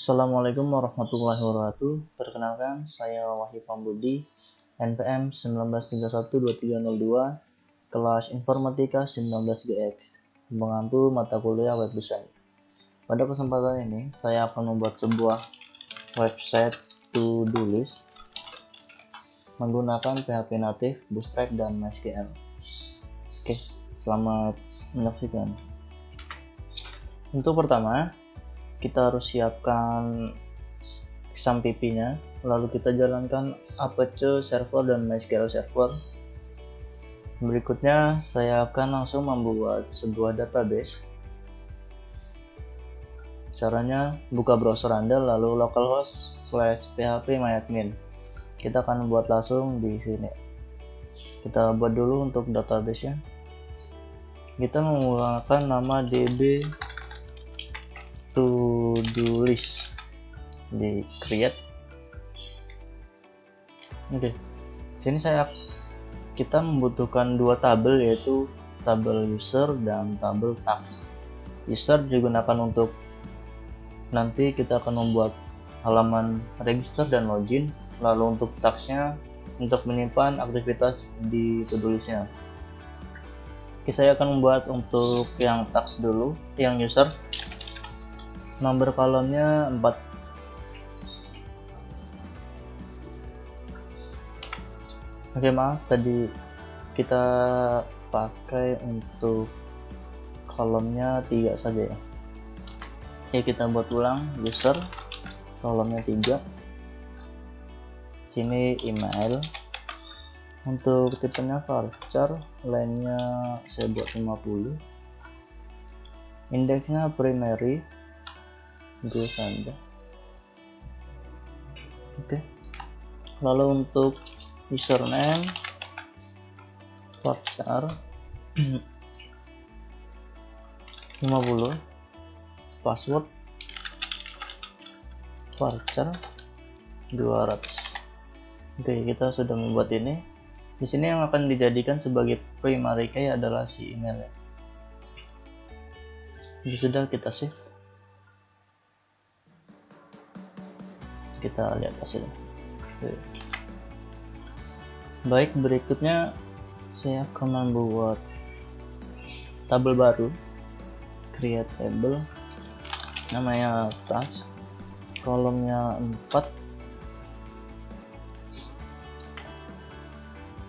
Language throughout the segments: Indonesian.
Assalamualaikum warahmatullahi wabarakatuh. Perkenalkan, saya Wahyu Pambudi, NPM 19312302, kelas Informatika 19GX, pengampu mata kuliah web design. Pada kesempatan ini, saya akan membuat sebuah website to-do list menggunakan PHP native, Bootstrap, dan MySQL. Oke, selamat menyaksikan. Untuk pertama, kita harus siapkan XAMPP-nya, lalu kita jalankan Apache server dan MySQL server. Berikutnya saya akan langsung membuat sebuah database. Caranya, buka browser Anda lalu localhost/phpMyAdmin. Kita akan buat langsung di sini. Kita buat dulu untuk database-nya. Kita menggunakan nama db to-do list, di create. Oke, sini kita membutuhkan dua tabel, yaitu tabel user dan tabel task. User digunakan untuk nanti kita akan membuat halaman register dan login, lalu untuk tasknya untuk menyimpan aktivitas di to-do listnya. Oke, saya akan membuat untuk yang task dulu, yang user. Nomor kolomnya 4. Oke, maaf, tadi kita pakai untuk kolomnya 3 saja ya. Oke, kita buat ulang. User kolomnya 3. Sini email. Untuk tipenya varchar, line-nya saya buat 50. Indeksnya primary, itu saja. Oke, lalu untuk username varchar 50, password varchar 200. Oke, kita sudah membuat ini. Di sini yang akan dijadikan sebagai primary key adalah si email ya. Ini sudah, kita save. Kita lihat hasilnya. Baik, berikutnya saya akan membuat tabel baru, create table, namanya task, kolomnya 4.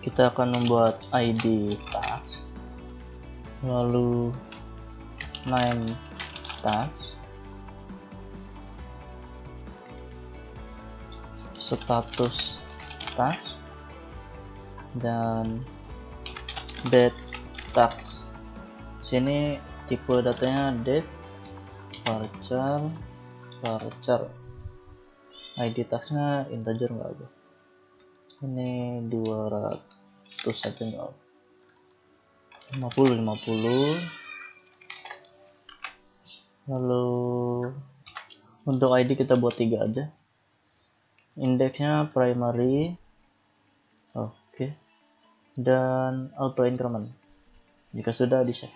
Kita akan membuat ID task, lalu name task, status task, dan date task. Sini tipe datanya date, varchar, ID tasknya integer nggak ada. Ini 200 saja nggak ada. 50. Lalu untuk ID kita buat 3 aja. Indeksnya primary, oke, dan auto increment jika sudah di save.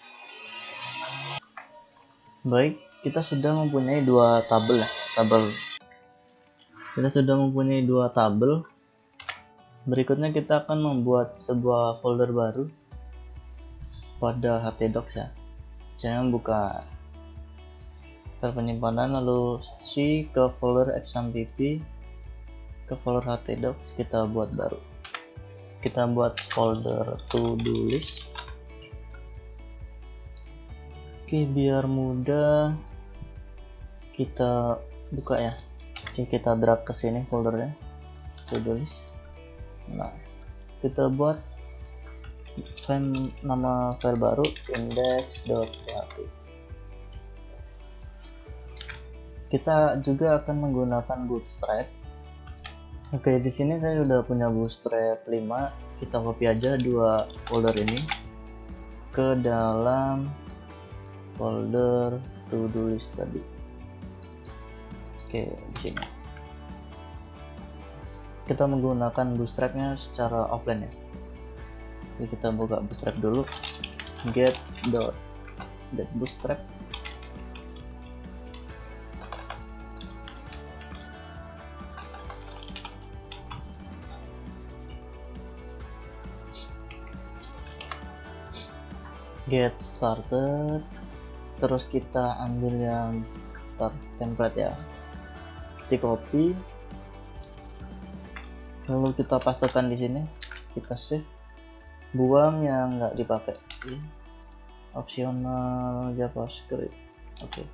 Baik, kita sudah mempunyai dua tabel ya, kita sudah mempunyai dua tabel. Berikutnya kita akan membuat sebuah folder baru pada htdocs ya. Jangan buka file penyimpanan, lalu C ke folder XAMPP, ke folder htdocs, kita buat baru. Kita buat folder to-do list. Oke, biar mudah kita buka ya. Oke, kita drag ke sini foldernya, to-do list. Nah, kita buat nama file baru, index.php. Kita juga akan menggunakan Bootstrap. Oke, di sini saya sudah punya Bootstrap 5. Kita copy aja dua folder ini ke dalam folder to-do list tadi. Oke, di sini. Kita menggunakan Bootstrap-nya secara offline ya. Jadi kita buka Bootstrap dulu. Get.bootstrap. get started, terus kita ambil yang start template ya, di copy, lalu kita pastekan di sini, kita save, buang yang nggak dipakai, opsional JavaScript. Oke.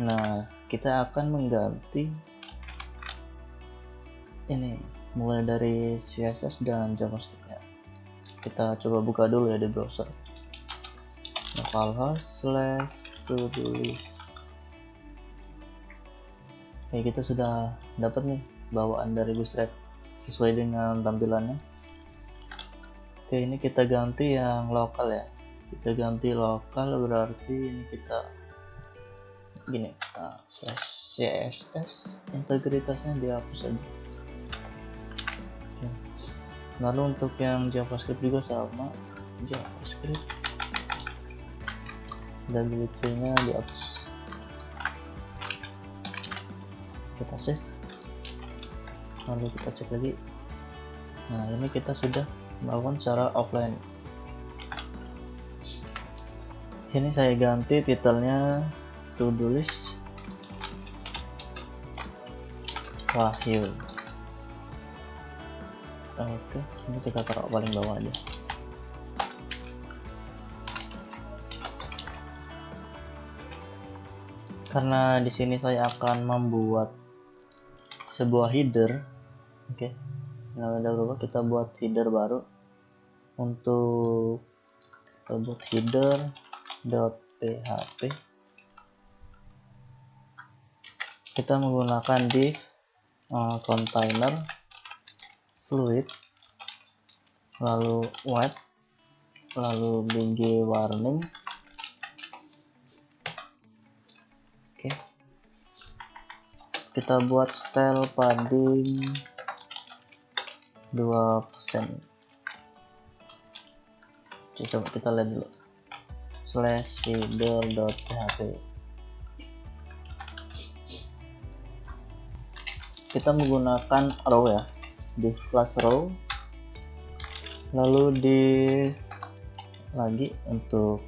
Nah, kita akan mengganti ini mulai dari CSS dan JavaScript ya. Kita coba buka dulu ya di browser. Localhost / to-do-list. Oke, kita sudah dapat nih bawaan dari Bootstrap sesuai dengan tampilannya. Oke, ini kita ganti yang lokal ya. Kita ganti lokal, berarti ini kita gini, CSS integritasnya dihapus aja. Oke. Lalu untuk yang JavaScript juga sama, JavaScript WP-nya dihapus. Kita save, lalu kita cek lagi. Nah, ini kita sudah melakukan secara offline. Ini saya ganti titelnya to-do list Wahyu. Oke, ini kita taruh paling bawah aja. Karena di sini saya akan membuat sebuah header. Oke. Nah, udah berubah, kita buat header baru. Untuk kita buat header.php, kita menggunakan div container fluid, lalu white, lalu bg warning. Oke. Kita buat style padding 2%. Coba kita lihat dulu. /header.php. Kita menggunakan row ya, div plus row, lalu di lagi untuk,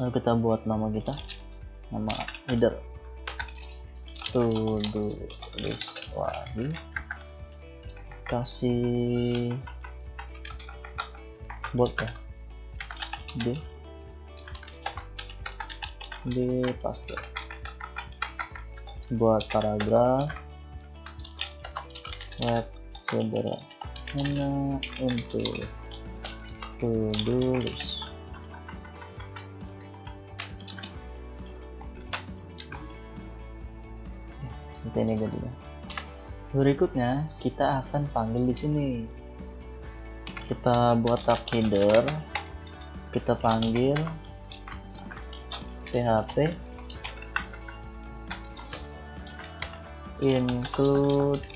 lalu kita buat nama kita, nama header to-do list Wahyu, kasih bold ya, di paste, buat paragraf web sederhana untuk to-do list. Ini jadinya. Berikutnya kita akan panggil di sini. Kita buat tag header, kita panggil php include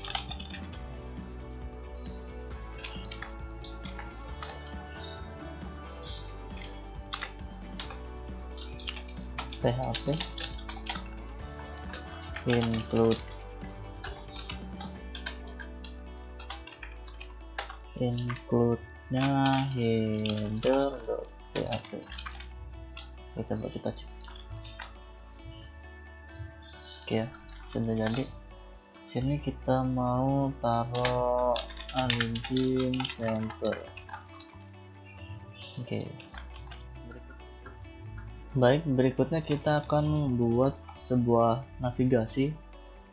include-nya header.php. Coba kita cek. Oke ya, sudah jadi. Sini kita mau taruh engine center. Oke. Baik, berikutnya kita akan membuat sebuah navigasi.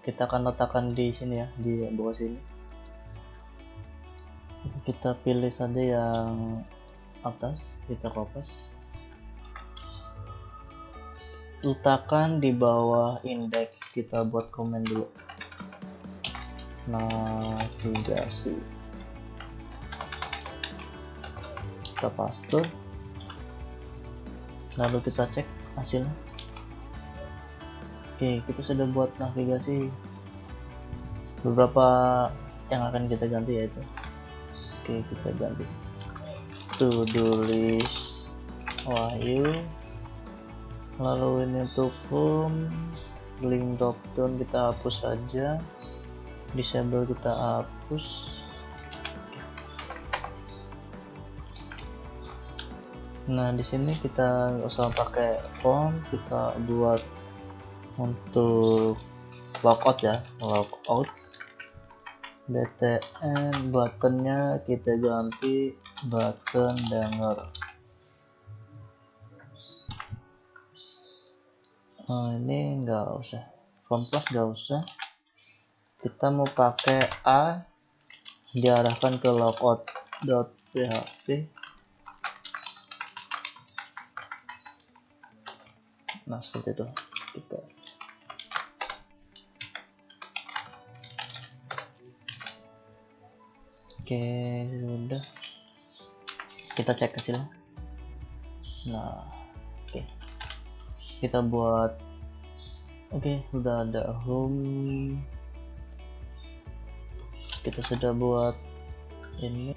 Kita akan letakkan di sini ya, di bawah sini. Kita pilih saja yang atas, kita kopas, letakkan di bawah indeks. Kita buat komen dulu, navigasi, kita paste, lalu kita cek hasilnya. Oke, kita sudah buat navigasi. Beberapa yang akan kita ganti yaitu, oke, kita ganti to-do list Wahyu, lalu ini untuk home, link drop down kita hapus saja, disable kita hapus, Nah di sini kita nggak usah pakai font, kita buat untuk logout ya, logout btn, buttonnya kita ganti button denger. Ini nggak usah font plus, nggak usah, kita mau pakai A diarahkan ke logout.php. Nah seperti itu kita. Oke, sudah, kita cek hasilnya. Nah oke, kita buat. Oke, sudah ada home, kita sudah buat ini.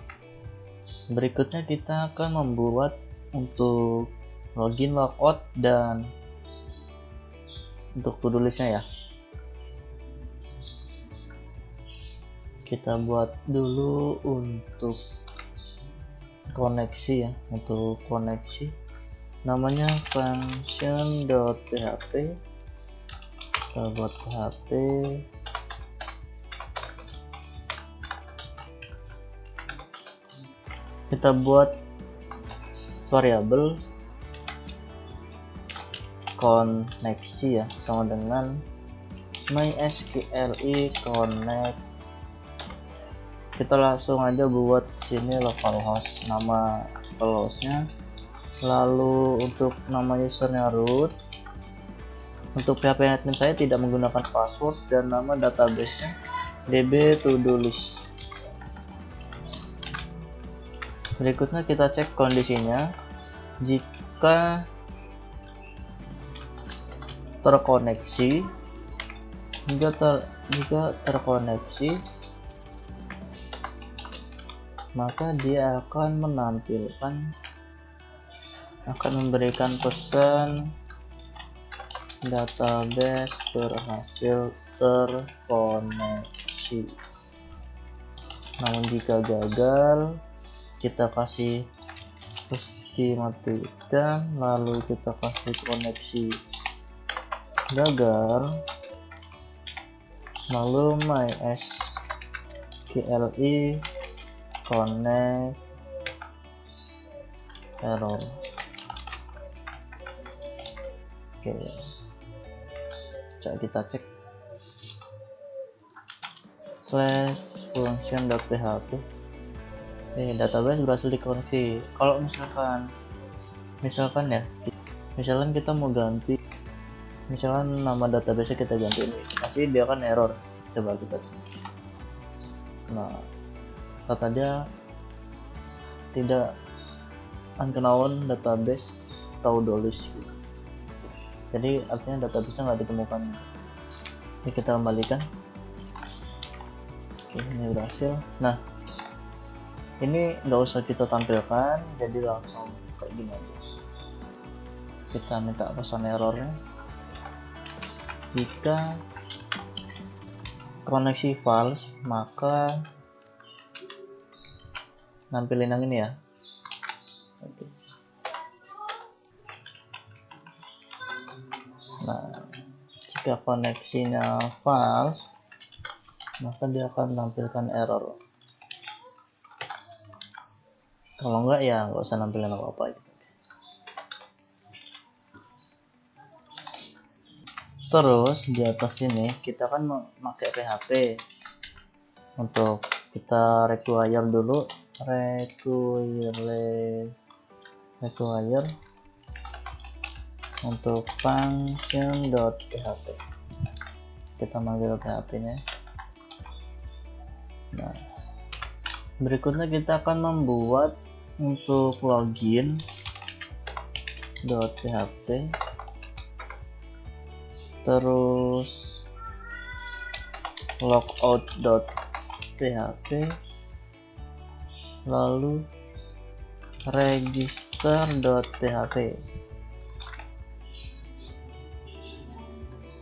Berikutnya kita akan membuat untuk login, logout, dan untuk to-do listnya ya. Kita buat dulu untuk koneksi ya, untuk koneksi namanya function.php. Kita buat php, kita buat variabel koneksi ya, sama dengan mysqli connect. Kita langsung aja buat sini localhost, nama localhostnya, lalu untuk nama usernya root. Untuk PHP admin saya tidak menggunakan password, dan nama databasenya db to-do list. Berikutnya kita cek kondisinya. Jika terkoneksi, jika terkoneksi, maka dia akan memberikan pesan database berhasil terkoneksi. Namun jika gagal, kita kasih matikan, lalu kita kasih koneksi gagal, lalu mysqli connect error. Oke, coba kita cek /function.php. Database berhasil dikoneksi. Kalau misalkan ya, misalkan kita mau ganti, misalkan nama database kita ganti ini, pasti dia akan error. Coba kita cek. Nah, kata dia tidak unknown database to-do list. Jadi artinya database-nya nggak ditemukan. Ini kita kembalikan. Oke, ini berhasil. Nah, ini nggak usah kita tampilkan, jadi langsung kayak gini aja. Kita minta pesan errornya. Jika koneksi false, maka nampilin yang ini ya. Oke. Nah, jika koneksinya false, maka dia akan menampilkan error. Kalau enggak ya nggak usah nampilin apa-apa. Terus di atas ini kita kan memakai PHP. Untuk kita require dulu, require untuk function.php. Kita manggil PHP-nya. Nah, berikutnya kita akan membuat untuk login.php, terus logout.php, lalu register.php.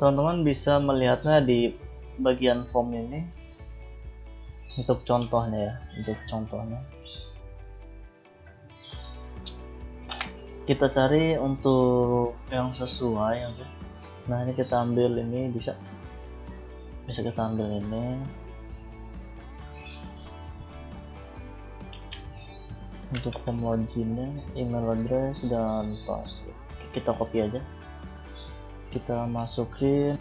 Teman-teman bisa melihatnya di bagian form ini. Untuk contohnya ya, Kita cari untuk yang sesuai aja. Nah ini kita ambil ini, bisa kita ambil ini untuk form loginnya, email address dan password. Kita copy aja, kita masukin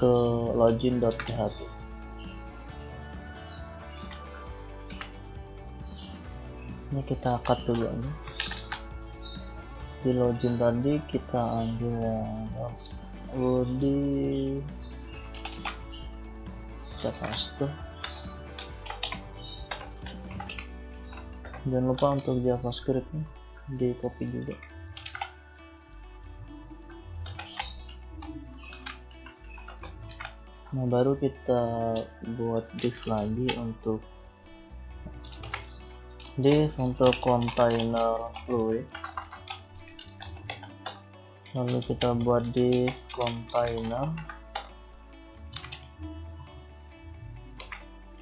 ke login.php. Ini kita cut dulu ini. Di login tadi kita ambil di kita paste. Jangan lupa untuk JavaScript di copy juga. Nah baru kita buat div lagi untuk container fluid. Lalu kita buat div container.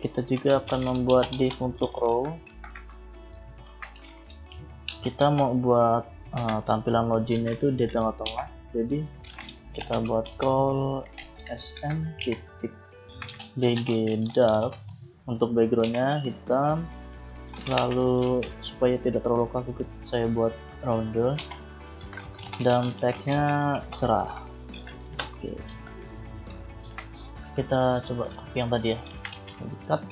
Kita juga akan membuat div untuk row. Kita mau buat tampilan loginnya itu di tengah-tengah, jadi kita buat call sm.bg dark untuk backgroundnya hitam, lalu supaya tidak terlalu kaku saya buat roundel dan tagnya cerah. Oke, kita coba copy yang tadi ya, cut,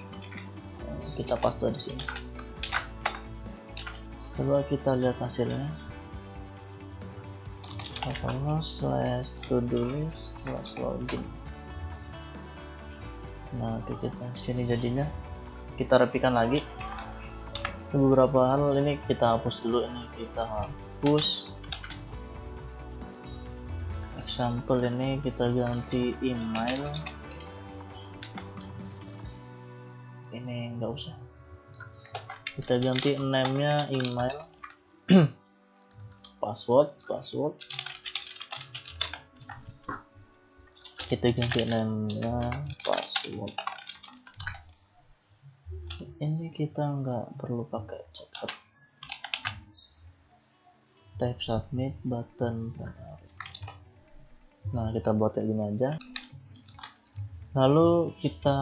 kita paste di sini. Coba kita lihat hasilnya. /to-do-list/login. Nah kita sini jadinya. Kita rapikan lagi. Beberapa hal ini kita hapus dulu, ini kita hapus. Example ini kita ganti email. Ini enggak usah. Kita ganti name-nya email. password kita ganti name-nya password. Ini kita nggak perlu pakai checkout. Type submit button. Nah kita buat kayak gini aja. Lalu kita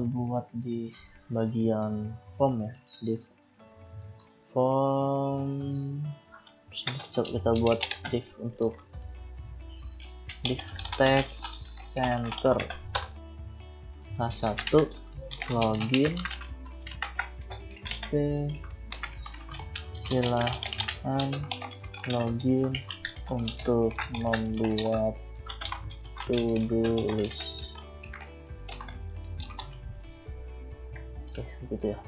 buat di bagian form ya, di form kita buat div untuk div text center H1 login. Silahkan login untuk membuat to-do list. Oke, begitu ya.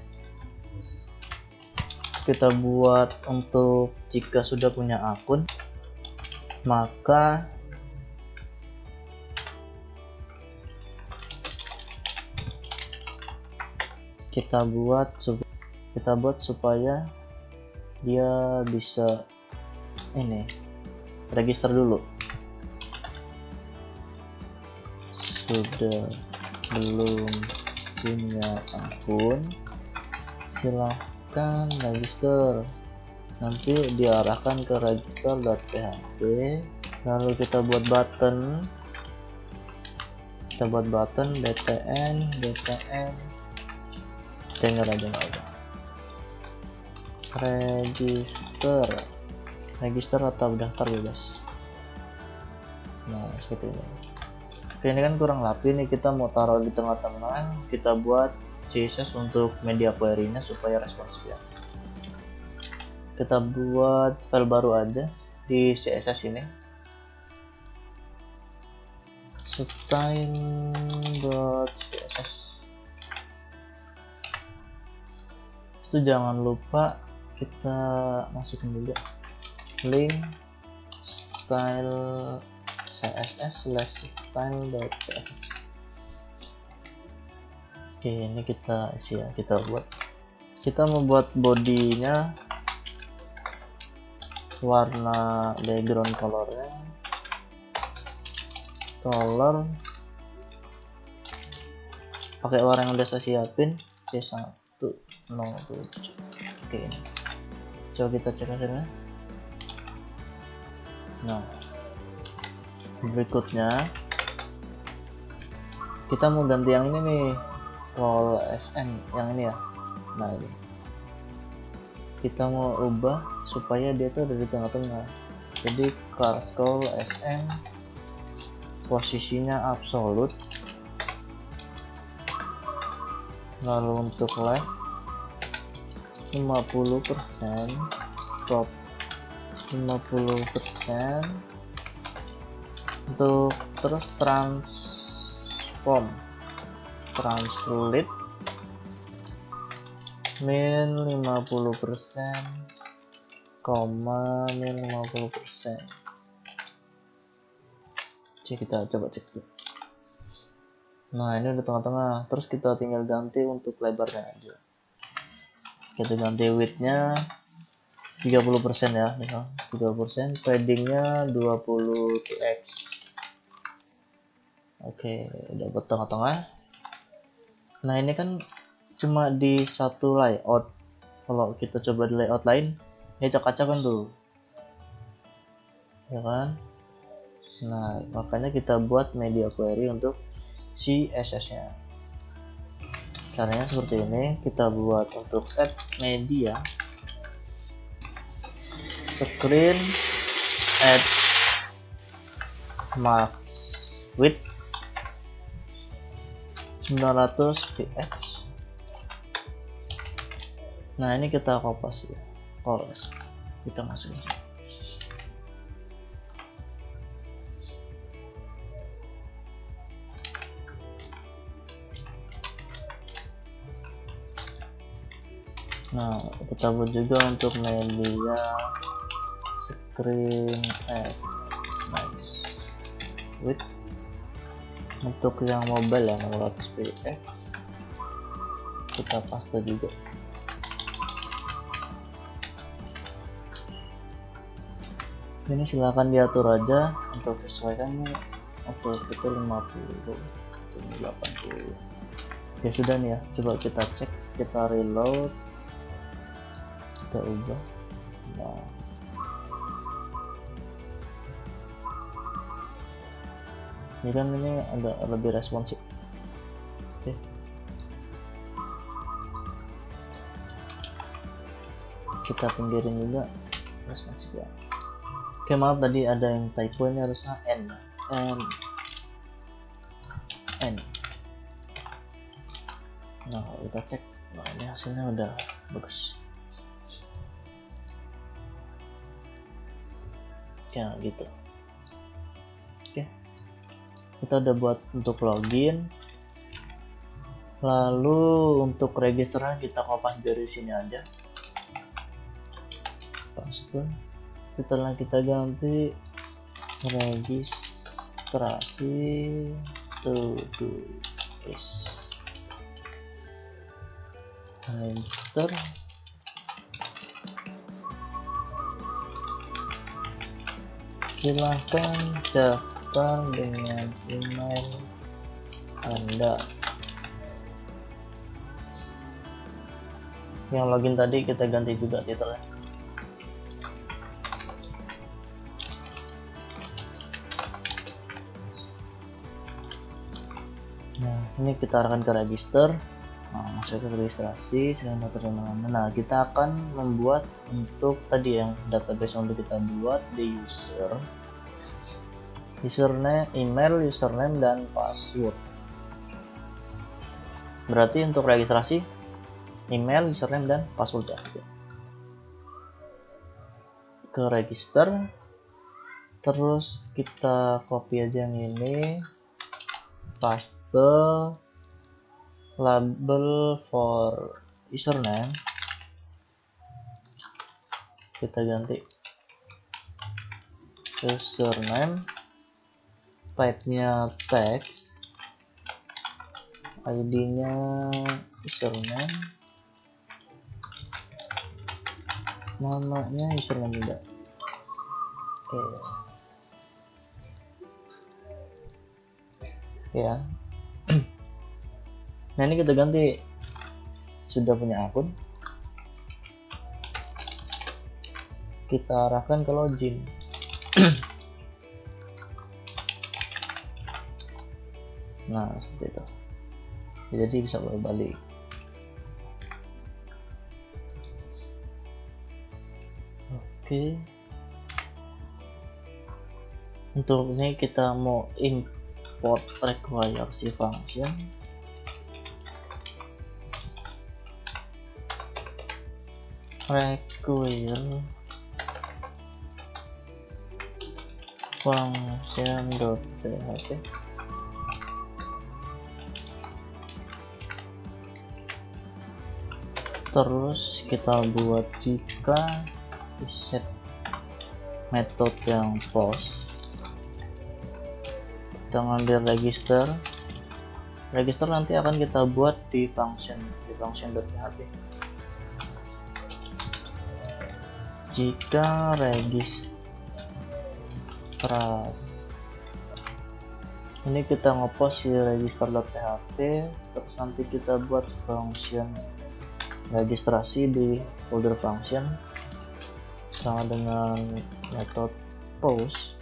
Kita buat untuk jika sudah punya akun, maka kita buat supaya dia bisa ini register dulu. Sudah belum punya akun, silahkan register. Nanti diarahkan ke register.php. Lalu kita buat button. btn tinggal aja nggak apa. Register atau daftar bebas. Nah seperti ini. Oke, ini kan kurang rapi nih, kita mau taruh di tengah-tengah. Kita buat CSS untuk media query-nya supaya responsif ya. Kita buat file baru aja di CSS ini, style.css. Itu jangan lupa kita masukin juga link style css/style.css. Oke, ini kita isi ya, kita membuat bodinya warna background colornya pakai warna yang udah saya siapin, C107. Oke, ini coba kita cek hasilnya. Nah, berikutnya kita mau ganti yang ini nih, role SN yang ini ya. Nah, ini kita mau ubah supaya dia tuh ada di tengah-tengah. Jadi scroll SN posisinya absolut, lalu untuk left 50%, top 50%, untuk terus translate min 50%, min 50%. Kita coba cek dulu. Nah, ini udah tengah-tengah. Terus kita tinggal ganti untuk lebarnya aja. Kita ganti width-nya 30% ya, misal 30%, padding-nya 20x. Oke, dapat tengah-tengah. Nah, ini kan cuma di satu layout. Kalau kita coba di layout lain, ini acak-acakan tuh, ya kan? Nah, makanya kita buat media query untuk CSS nya. Caranya seperti ini. Kita buat untuk add media, screen add mark width 900 px. Nah, ini kita copy ya, kita masukin. Nah, kita buat juga untuk media screen add max width untuk yang mobile ya 600 px, kita paste juga. Ini silahkan diatur aja untuk sesuaikannya, untuk itu 50 untuk 80 ya sudah nih ya. Coba kita cek, kita reload, kita ubah. Nah, ini kan ini agak lebih responsif. Oke, kita pinggirin juga responsif ya. Oke, maaf tadi ada yang typo, ini harusnya N. Nah, kita cek. Nah, ini hasilnya udah bagus ya, gitu. Oke, kita udah buat untuk login. Lalu untuk registernya kita kopas dari sini aja, paste. Setelah kita ganti registrasi to do is register, silahkan daftar dengan email Anda. Yang login tadi kita ganti juga titelnya. Nah, ini kita arahkan ke register. Nah, masuk ke registrasi, silahkan daftar dengan Anda. Nah, kita akan membuat untuk tadi yang database untuk kita buat di username, email, username, dan password. Berarti untuk registrasi email, username, dan password ya. Ke register, terus kita copy aja yang ini, paste label for username, kita ganti username, type-nya text, ID-nya username, namanya username juga. Oke ya. Nah, ini kita ganti, sudah punya akun, kita arahkan ke login. Nah, seperti itu. Jadi bisa bolak-balik. Oke, untuk ini kita mau import require si function. Require function.php. Terus kita buat jika set metode yang post, kita ngambil register nanti akan kita buat di function.php. Jika registrasi, ini kita ngepost di register.php, terus nanti kita buat function registrasi di folder function sama dengan metode post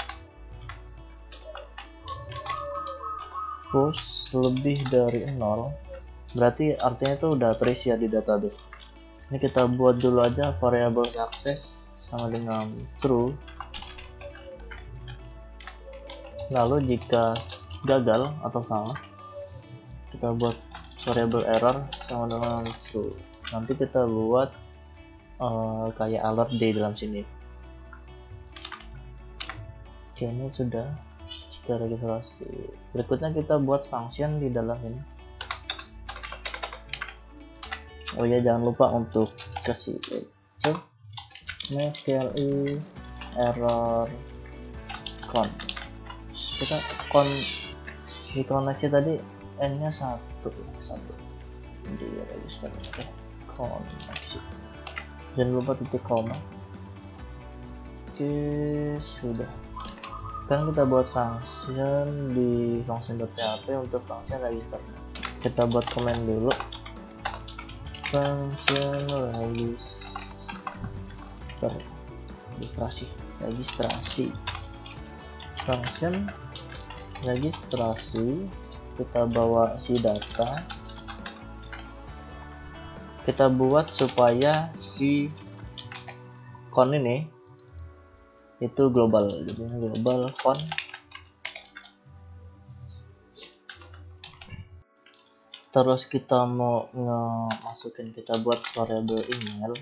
lebih dari 0, berarti artinya itu udah terisi ya di database. Ini kita buat dulu aja variable success sama dengan true, lalu jika gagal atau salah kita buat variable error sama dengan true. Nanti kita buat kayak alert di dalam sini. Oke, ini sudah jika registrasi. Berikutnya kita buat function di dalam ini. Oh ya, jangan lupa untuk kasih MySQL error con. Kita di koneksi tadi n nya 1 di register. Oke, koneksi, jangan lupa titik koma. Oke, sudah. Sekarang kita buat function di function.php untuk function register. Kita buat command dulu, function registrasi function registrasi. Kita bawa si data, kita buat supaya si con ini itu global, jadi global con. Terus kita mau masukin, kita buat variable email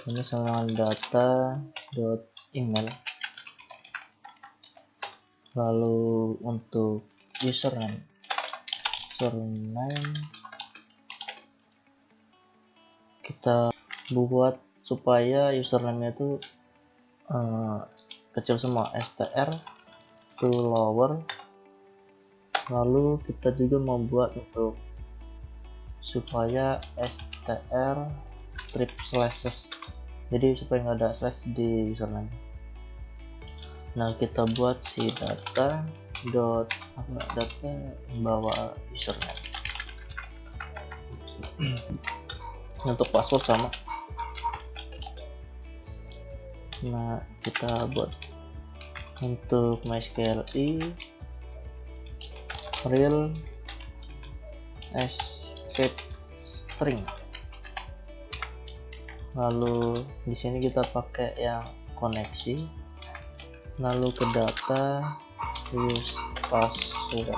ini sama data.email. Lalu untuk username kita buat supaya username itu kecil semua, str to lower. Lalu kita juga membuat untuk supaya str strip slashes, jadi supaya nggak ada slash di username. Nah, kita buat si data bawa username. Untuk password sama. Nah, kita buat untuk MySQL real escape string. Lalu di sini kita pakai yang koneksi. Lalu ke data use password,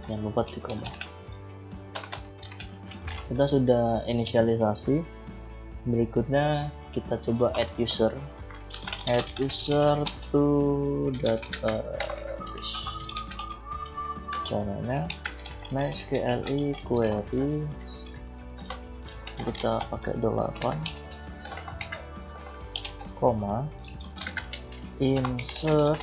jangan lupa di koma. Kita sudah inisialisasi. Berikutnya kita coba add user to database. Caranya MySQL query, kita pakai $, koma, insert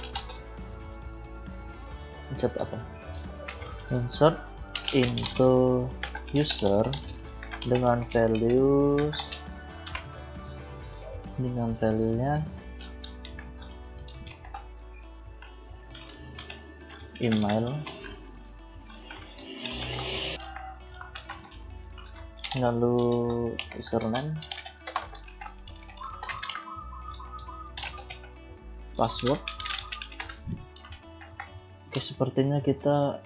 into user dengan value-nya email, lalu username, password, Oke, sepertinya kita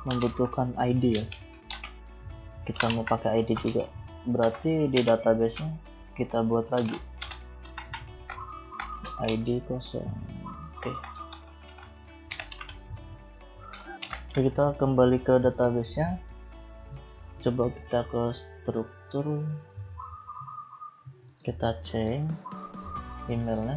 membutuhkan ID ya. Kita mau pakai ID juga, berarti di database-nya kita buat lagi ID kosong. Oke, kita kembali ke database-nya. Coba kita ke struktur, kita cek emailnya.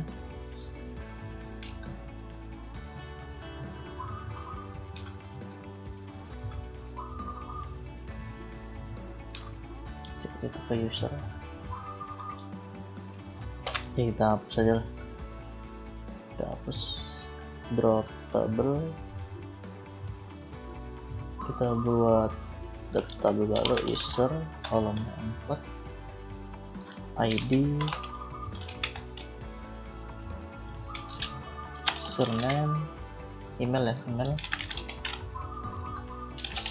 Kita ke user. Oke, kita hapus saja lah. Kita hapus drop table, kita buat table baru, user, kolomnya 4, ID, surname, email ya, email,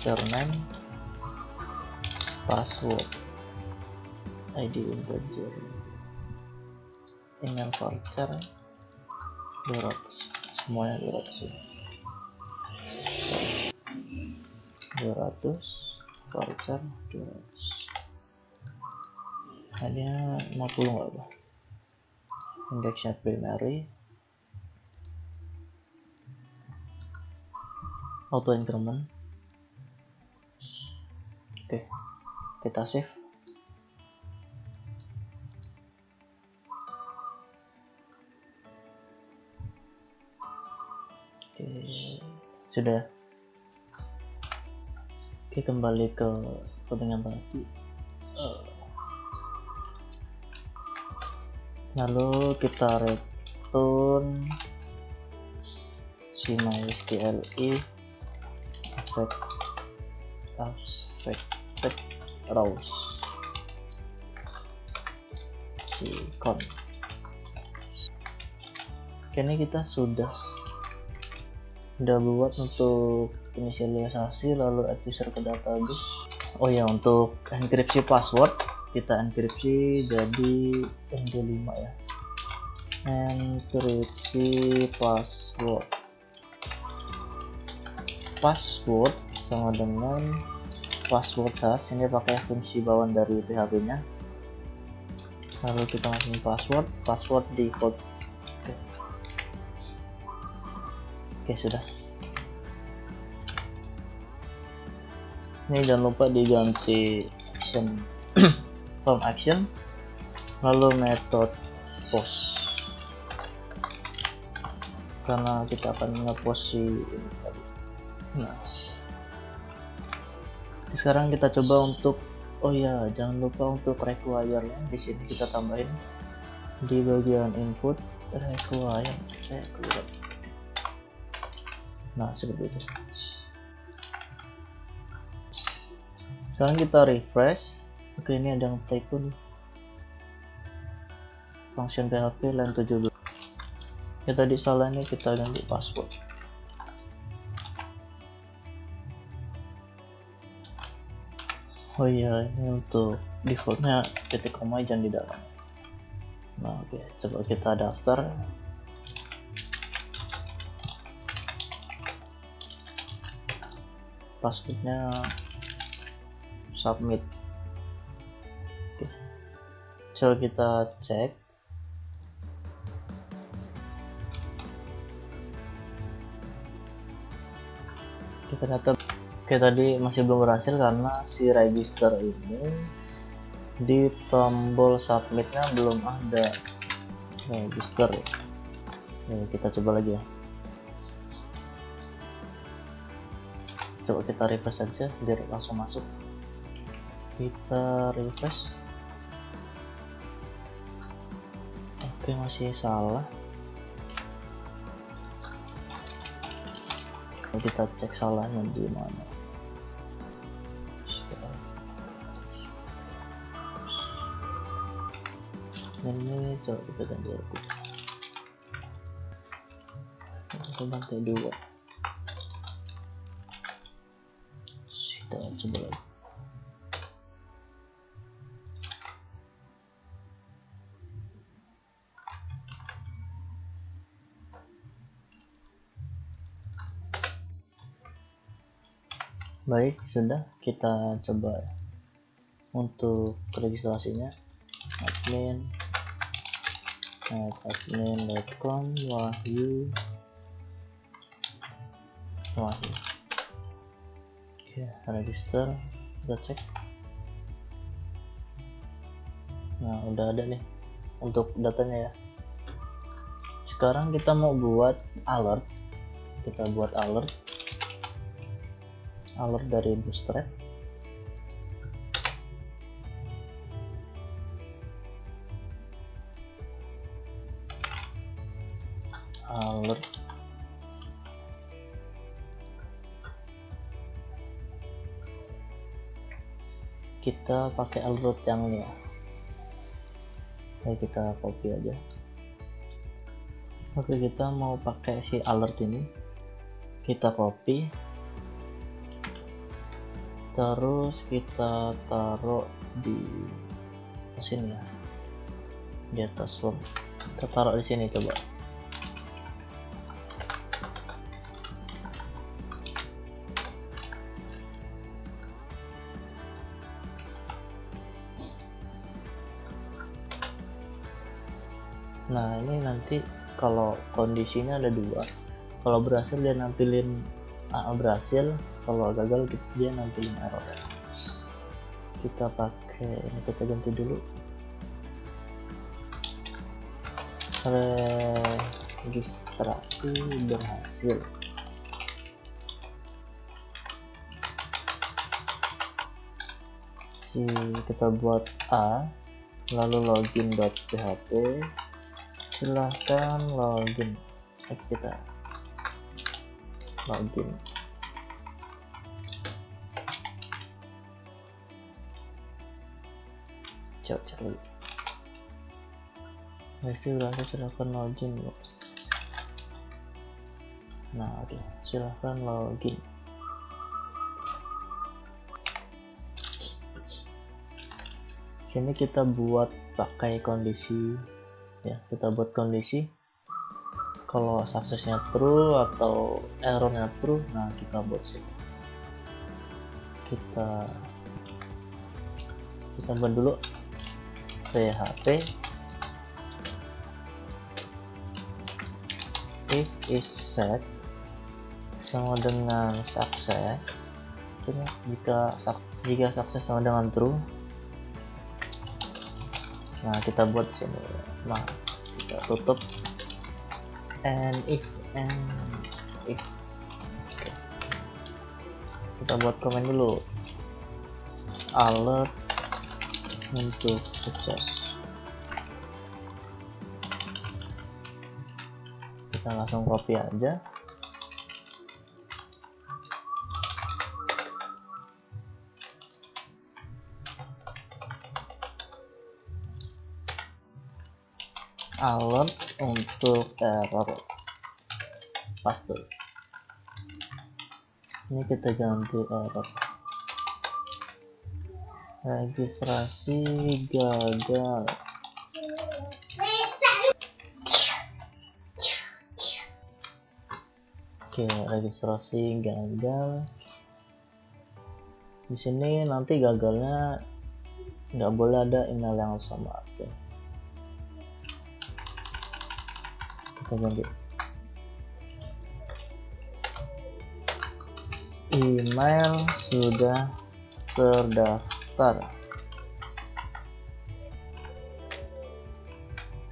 surname, password, ID integer, email voucher 200, semuanya 200 voucher 200, hanya 50 nggak apa, indexnya primary, auto increment. Oke, kita save. Oke, sudah. Oke, kembali ke codingan tadi. Lalu kita return si mysqli affected rows si con. Oke, ini kita sudah buat untuk inisialisasi, lalu add user ke database. Oh ya, untuk enkripsi password kita enkripsi jadi MD5 ya. Enkripsi password sama dengan password hash, ini pakai fungsi bawaan dari PHP nya. Lalu kita masukin password default. Oke, sudah. Ini jangan lupa diganti action form action, lalu metode post, karena kita akan ngepost si ini tadi. Nah, sekarang kita coba untuk, oh ya, jangan lupa untuk require ya. Di sini kita tambahin di bagian input require. Nah, seperti itu. Sekarang kita refresh. Oke, ini ada yang typo nih. Function PHP line 17. Ya, tadi salah, nih kita ganti password. Oh iya, ini untuk defaultnya titik koma jangan di dalam. Nah, oke, coba kita daftar. Passwordnya submit. Oke. Coba kita cek. Ternyata oke, tadi masih belum berhasil karena si register ini di tombol submitnya belum ada register. Oke, kita coba lagi ya. Coba kita refresh saja biar langsung masuk. Kita refresh. Oke, masih salah. Kita cek salahnya di mana. Ini coba kita ganti aku. Kita bantai 2. Kita coba lagi. Baik, sudah, kita coba untuk registrasinya. admin.com Wahyu ya, register, kita cek. Nah, udah ada nih untuk datanya ya. Sekarang kita mau buat alert. Kita buat alert dari Bootstrap. Alert kita pakai alert yang ini ya. Oke, kita copy aja. Oke, kita mau pakai si alert ini, kita copy, terus kita taruh di sini ya, di atas form. Kita taruh di sini coba. Nah, ini nanti kalau kondisinya ada dua. Kalau berhasil dia nampilin berhasil, kalau gagal dia nampilin error. Kita pakai ini, kita ganti dulu registrasi berhasil. Kita buat A, lalu login.php, silahkan login. Kita login. Coba cek dulu. Pasti berhasil, silahkan login. Nah, oke, silahkan login. Sini kita buat pakai kondisi ya, kita buat kondisi kalau suksesnya true atau errornya true. Nah, kita buat sini, kita buat dulu php if is set sama dengan sukses. Jika sukses sama dengan true, nah kita buat sini. Nah, kita tutup and if okay. Kita buat komen dulu, alert untuk sukses. Kita langsung copy aja. Alert untuk error, paste. Ini kita ganti error, registrasi gagal. Oke, registrasi gagal. Di sini nanti gagalnya nggak boleh ada email yang sama. Oke, kita ganti email sudah terdaftar.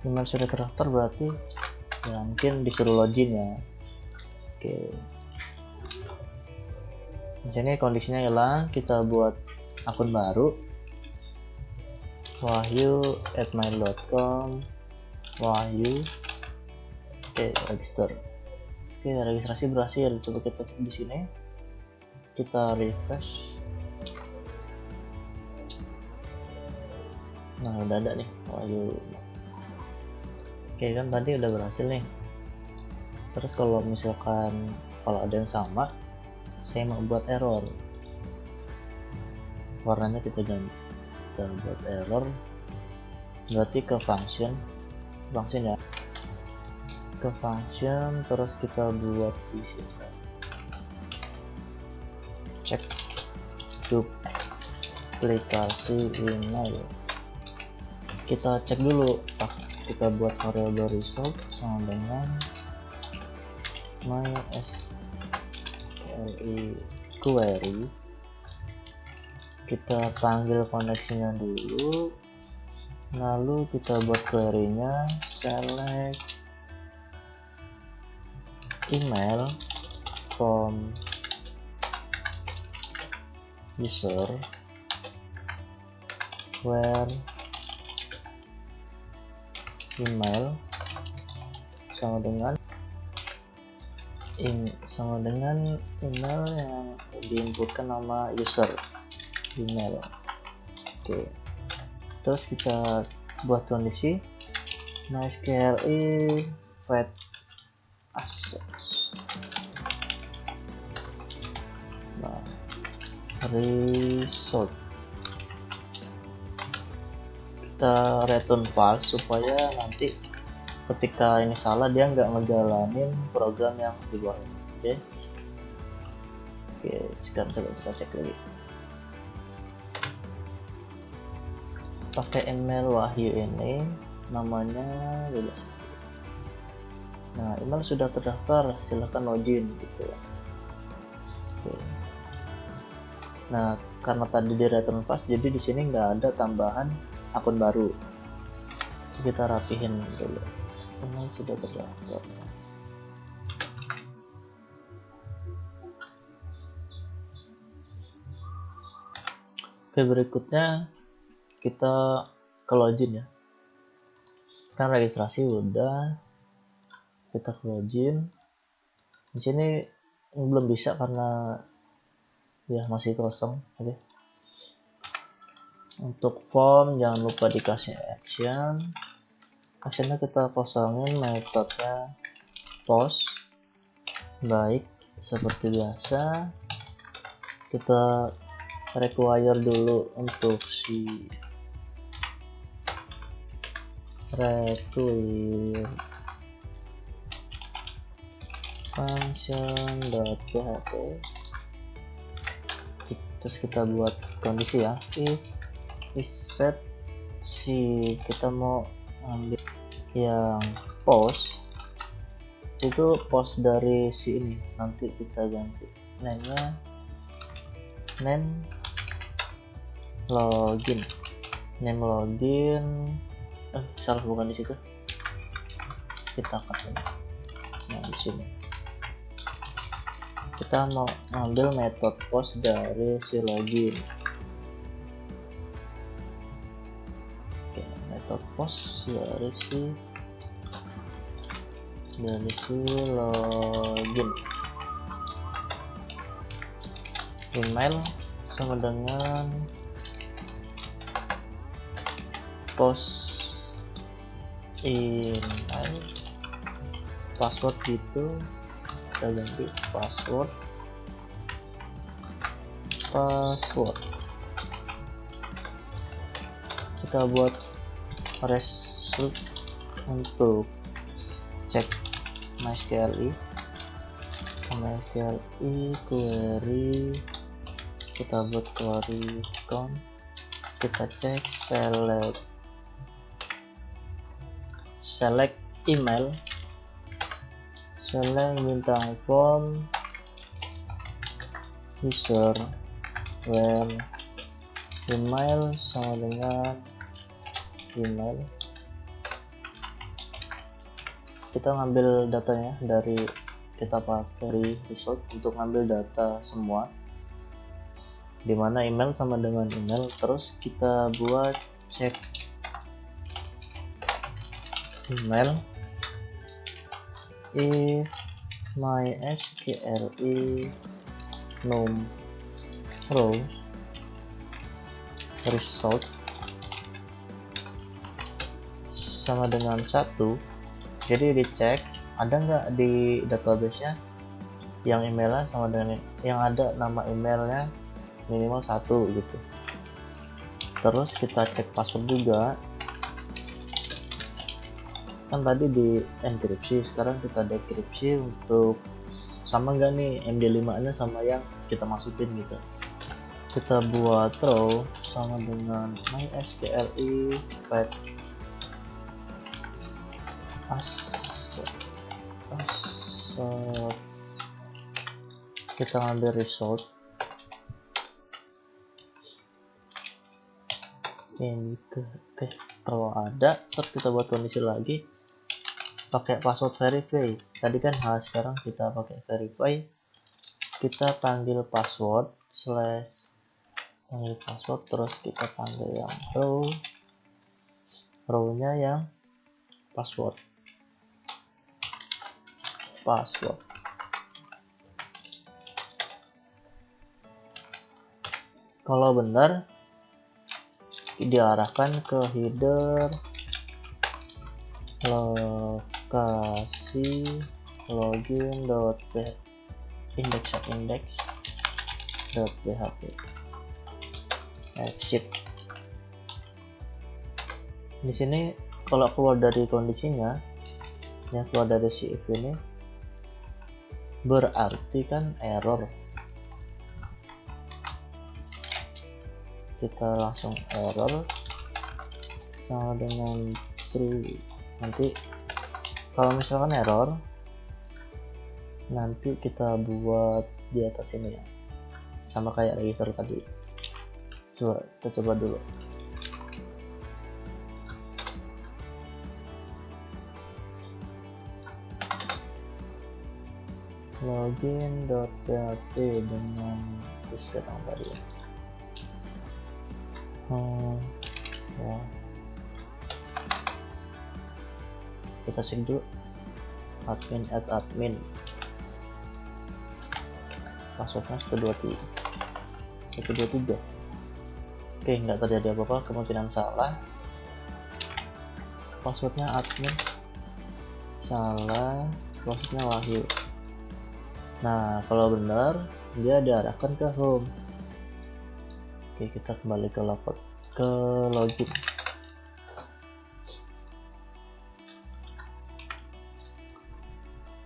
Email sudah terdaftar berarti ya mungkin disuruh login ya. Oke, di sini kondisinya hilang. Kita buat akun baru, wahyu@mail.com wahyu. Oke, register. Oke, registrasi berhasil. Coba kita cek di sini, kita refresh. Nah, udah ada nih wahyu. Oke, kan tadi udah berhasil nih. Terus kalau misalkan kalau ada yang sama, saya mau buat error, warnanya kita ganti. Kita buat error berarti ke function ya, ke function, terus kita buat di sini cek duplikasi email. Kita cek dulu, kita buat variabel result sama dengan mysql query. Kita panggil koneksinya dulu, lalu kita buat query-nya select email from user where email sama dengan email yang diinputkan nama user email. Oke, terus kita buat kondisi mysql fetch access. Nah, result kita return false supaya nanti ketika ini salah dia nggak ngejalanin program yang di bawah ini. Oke, sekarang coba kita cek lagi. Pakai email Wahyu ini, namanya bebas. Nah, email sudah terdaftar, silahkan login gitu. Oke. Nah, karena tadi di return false, jadi di sini nggak ada tambahan akun baru. Kita rapihin dulu. Email sudah terdaftar. Oke, berikutnya kita ke login ya. Kan registrasi udah, kita ke login. Di sini belum bisa karena ya masih kosong. Oke. Untuk form jangan lupa dikasih action. Actionnya kita kosongin, metodenya post baik seperti biasa. Kita require dulu untuk si require function.php. Terus kita buat kondisi ya, if set si kita mau ambil yang post itu post dari si ini, nanti kita ganti name-nya name login salah, bukan di situ, kita cut ini. Nah, di sini kita mau ambil metode post dari si login. Oke, metode post dari si login. Email sama dengan post email, password gitu kita ganti password. Kita buat result untuk cek mysql query. Kita buat query count, kita cek select email, select bintang form user where email sama dengan email. Kita ngambil datanya dari, kita pakai result untuk ngambil data semua, dimana email sama dengan email. Terus kita buat cek email if mysql num row result sama dengan 1. Jadi dicek ada nggak di database nya yang emailnya sama dengan yang ada nama emailnya minimal 1 gitu. Terus kita cek password juga, kan tadi di enkripsi, sekarang kita dekripsi untuk sama nggak nih MD5 nya sama yang kita masukin gitu. kita buat row sama dengan mysqli fetch asset. Kita ambil result ini oke, kalau ada terus kita buat kondisi lagi pakai password verify. Tadi kan sekarang kita pakai verify, kita panggil password panggil password, terus kita panggil yang row-nya yang password. Kalau benar diarahkan ke header lokasi login.index.php exit. Di sini kalau keluar dari kondisinya, yang keluar dari si if ini berarti kan error. Kita langsung error sama dengan true. Nanti kalau misalkan error, nanti kita buat di atas ini ya, sama kayak register tadi. Kita coba dulu. Login.php dengan user yang tadi ya. Ya. Kita cek dulu admin passwordnya 123. Oke, nggak terjadi apa-apa, kemungkinan salah. Passwordnya admin salah, passwordnya Wahyu. Nah, kalau benar dia diarahkan ke home. Oke, kita kembali ke login.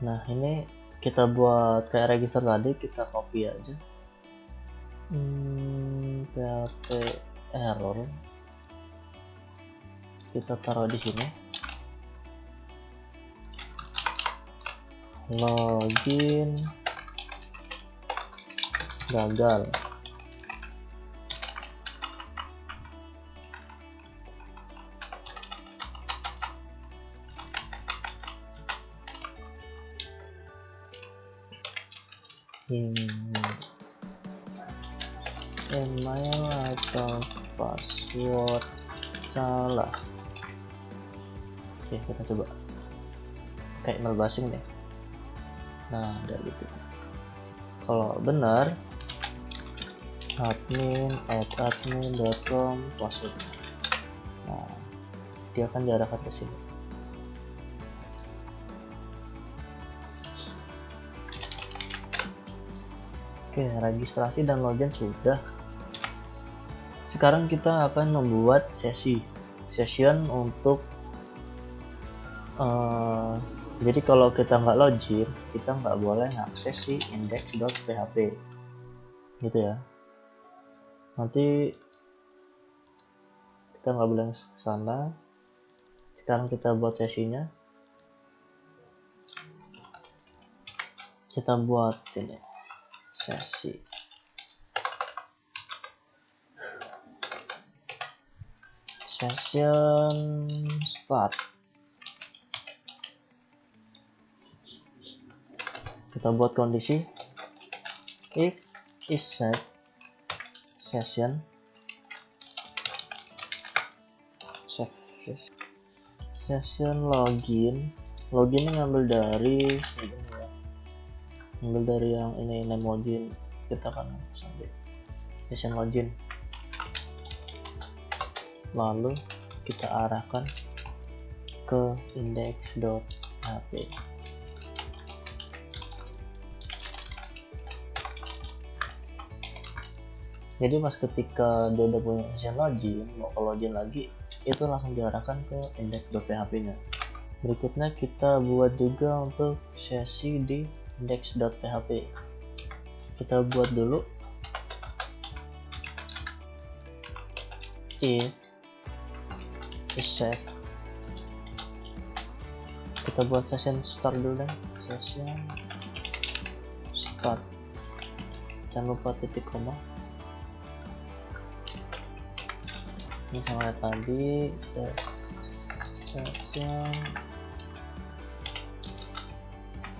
Nah, ini kita buat kayak register tadi, kita copy aja. PHP error. Kita taruh di sini. Login gagal. Email atau password salah. Oke, kita coba kayak email basing deh. Nah, udah gitu. Kalau benar admin@admin.com password. Nah, dia akan diarahkan ke sini. Oke, registrasi dan login sudah. Sekarang kita akan membuat session untuk jadi kalau kita nggak login, kita nggak boleh ngakses si index.php gitu ya. Nanti kita nggak boleh ke sana. Sekarang kita buat sesinya. Kita buat ini sesi. Session start. Kita buat kondisi if is set session login ini ngambil dari sini ya, ngambil dari yang ini name login. Kita akan sampai session login, lalu kita arahkan ke index.php. Jadi pas ketika dia udah punya session login, mau ke login lagi, itu langsung diarahkan ke index.php nya. Berikutnya kita buat juga untuk sesi di index.php. Kita buat dulu if set, kita buat session start dulu deh, session start, jangan lupa titik koma. Ini sama tadi,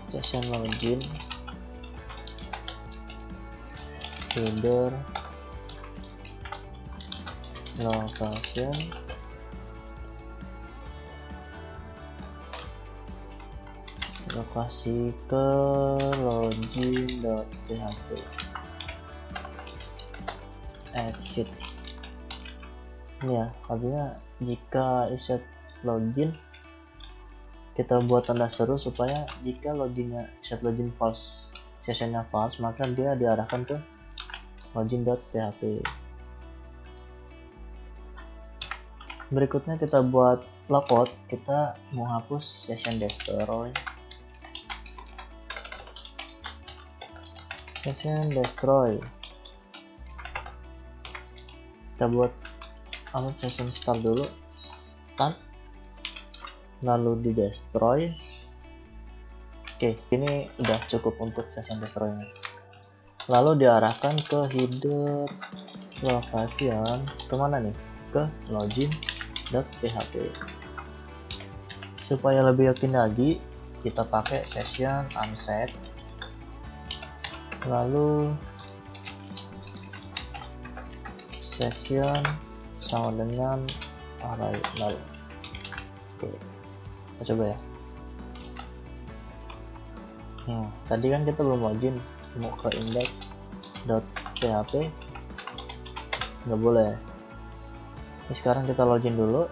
session login, header, location, lokasi ke login.php, exit. Ini ya, artinya jika set login, kita buat tanda seru supaya jika set login false, sessionnya false, maka dia diarahkan ke login.php. Berikutnya kita buat logout, kita mau hapus session destroy. Session destroy. Kita buat session start dulu, start, lalu di destroy. Oke, ini udah cukup untuk session destroy-nya. Lalu diarahkan ke header location, kemana nih? Ke login.php. Supaya lebih yakin lagi, kita pakai session unset, lalu session sama dengan array null. Oke, kita coba ya. Tadi kan kita belum login, mau ke index.php nggak boleh. Ini sekarang kita login dulu.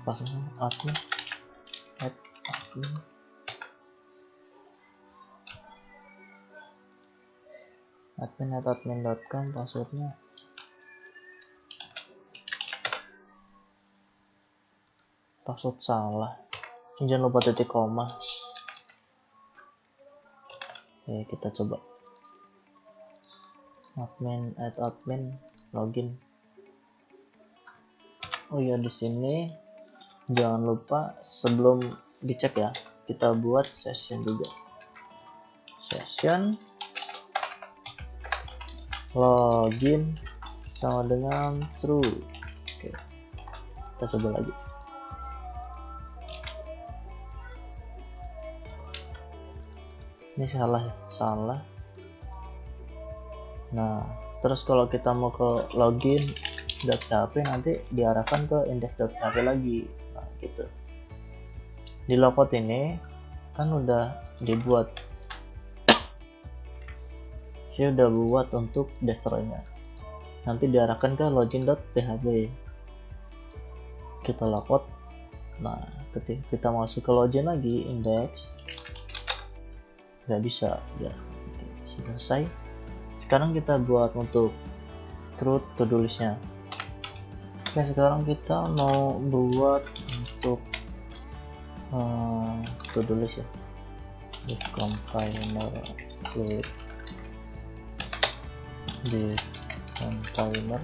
Passwordnya admin admin@admin.com, passwordnya password salah, jangan lupa titik koma. Oke, kita coba admin login. Oh ya, di sini jangan lupa sebelum dicek ya, kita buat session juga, session login sama dengan true. Oke, kita coba lagi. Ini salah. Nah, terus kalau kita mau ke login.php nanti diarahkan ke index.php lagi. Nah, gitu. Di logout ini kan udah dibuat, saya udah buat untuk destroy-nya, nanti diarahkan ke login.php. Kita logout. Nah, ketika kita masuk ke login lagi, index nggak bisa ya. Oke, selesai. Sekarang kita buat untuk root to-do list-nya. Oke, sekarang kita mau buat untuk to-do list ya, with container fluid di container.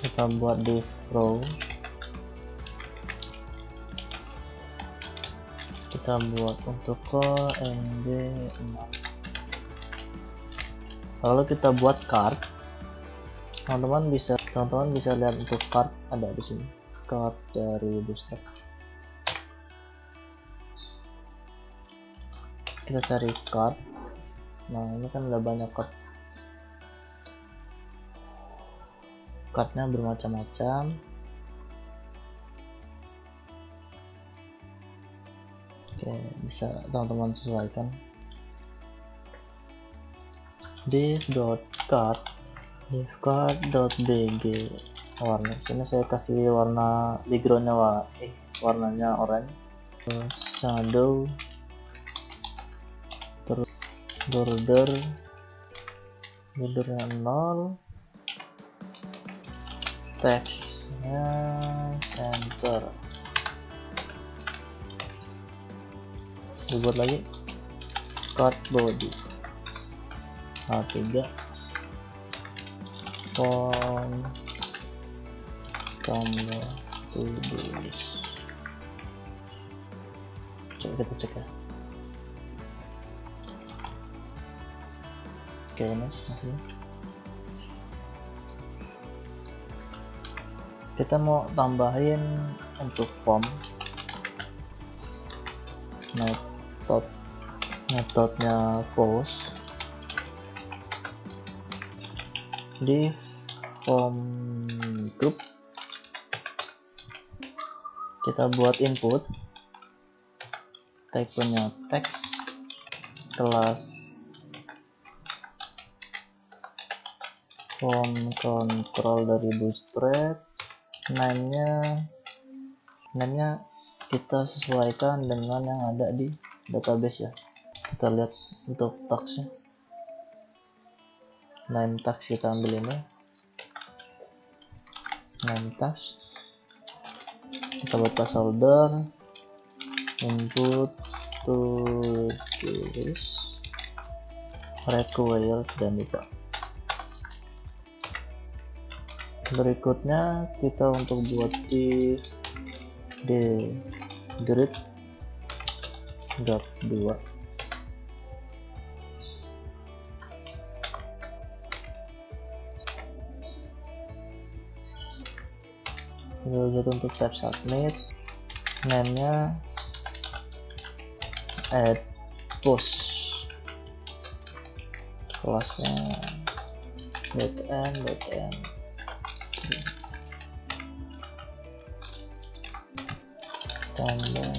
Kita buat div row, kita buat untuk ke md6, lalu kita buat card. Teman-teman bisa lihat untuk card ada di sini, card dari Bootstrap. Kita cari card. Nah, ini kan udah banyak cardnya bermacam-macam. Oke, bisa teman-teman sesuaikan. div.card.bg warna, sini saya kasih warna backgroundnya warnanya orange, terus shadow, terus bordernya 0, teksnya center, dibuat lagi card body H3 font tambah to do list. Coba kita cek ya. Oke, ini masih. Kita mau tambahin untuk form metodenya post di form group. Kita buat input, type-nya text, kelas form control dari Bootstrap, name-nya kita sesuaikan dengan yang ada di database ya. Kita lihat untuk tagsnya, name tags kita ambil ini, name tags. Kita buat placeholder, input to list, required, dan buka. Berikutnya kita untuk buat di grid gap 2. Lalu untuk tab submit, name-nya add post, kelasnya .n tambah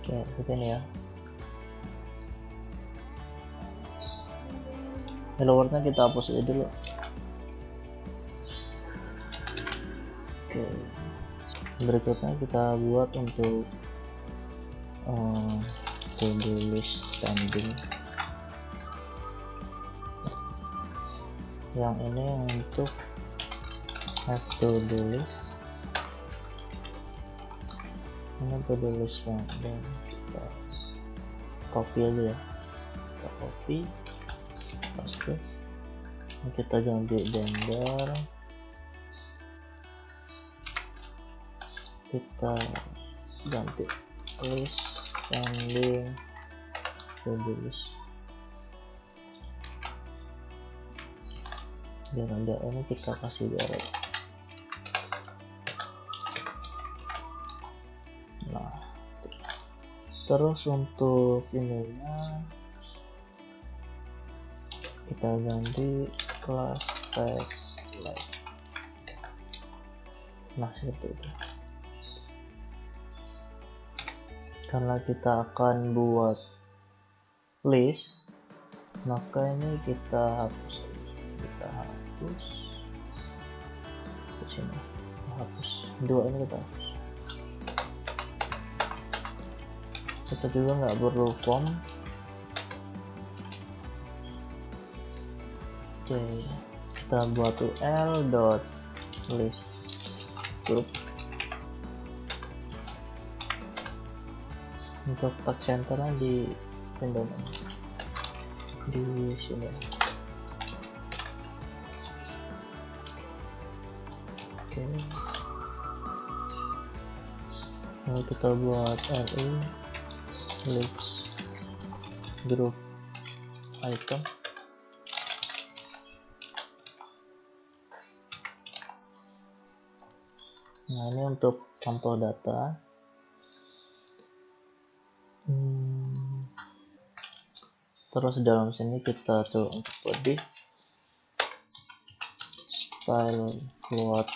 seperti ini ya. Hello world-nya kita hapus aja dulu. Oke, berikutnya kita buat untuk to-do list standing. Yang ini untuk have to-do list, ini to-do list dan kita copy aja ya, kita copy paste, kita ganti gender, kita ganti list standing to-do list. Biar ada ini kita kasih garis. Nah, terus untuk ininya kita ganti kelas text like. Nah, seperti itu. Karena kita akan buat list, maka ini kita hapus ke sini, hapus dua ini, kita juga nggak perlu form. Oke, kita buat ul.list group. Untuk tag centernya di pindah di sini. Oke, lalu kita buat list group item. Nah, ini untuk contoh data. Terus dalam sini kita coba untuk body style float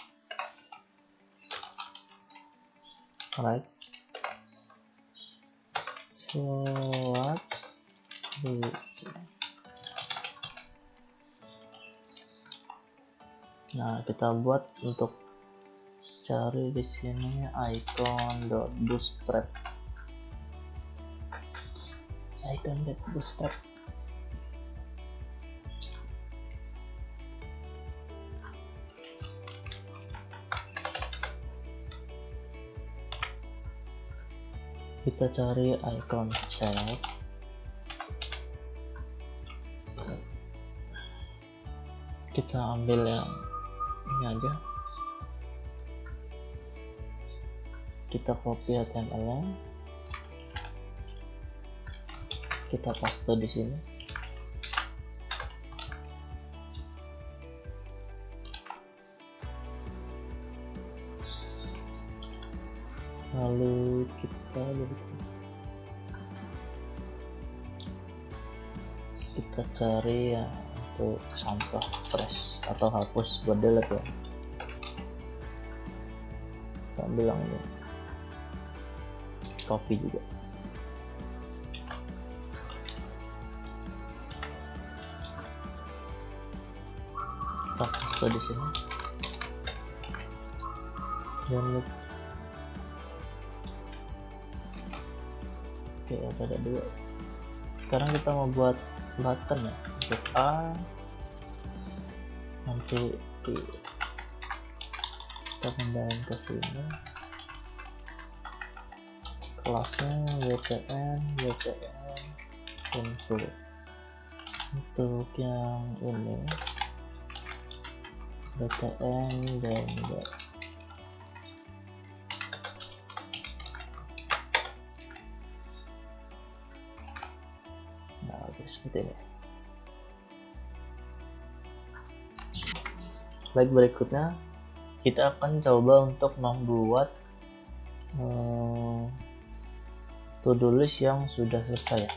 right, float. Nah, kita buat untuk cari di sini icon.bootstrap. kita cari icon chat, kita ambil yang ini aja, kita copy HTML-nya, kita paste di sini. Lalu kita cari ya untuk sampah fresh atau hapus buat delete ya. Kita ambil yang ini, copy juga. Kita paste di sini. Jangan lupa. Oke, ada dua. Sekarang kita mau buat button ya, untuk A, nanti kita pindahin ke sini, kelasnya WTN info. Untuk yang ini WTN dan seperti ini. Baik, berikutnya kita akan coba untuk membuat to-do list yang sudah selesai.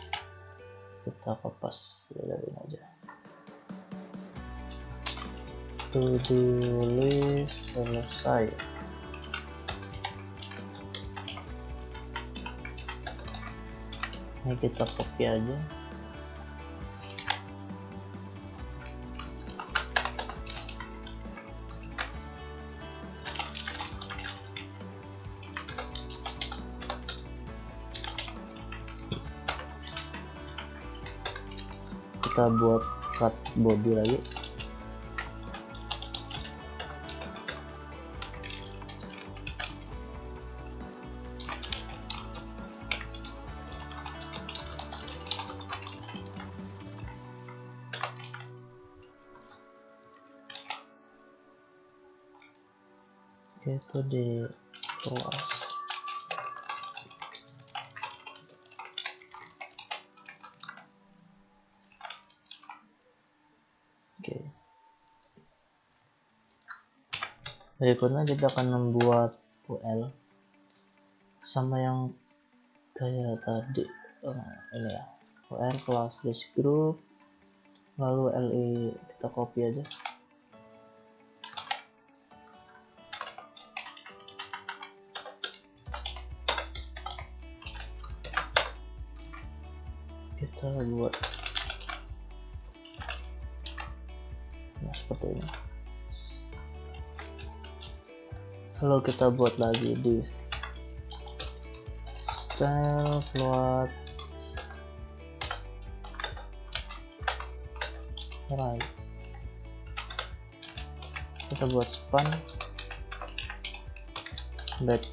Kita kopas dari ini aja, to-do list selesai. Ini kita copy aja. Kita buat cut body lagi. Itu di kelas. Oke. Berikutnya kita akan membuat UL sama yang kayak tadi. Ini ya, UL kelas base group, lalu LI kita copy aja. Kita buat seperti ini. Lalu kita buat lagi di style float right. Kita buat span batch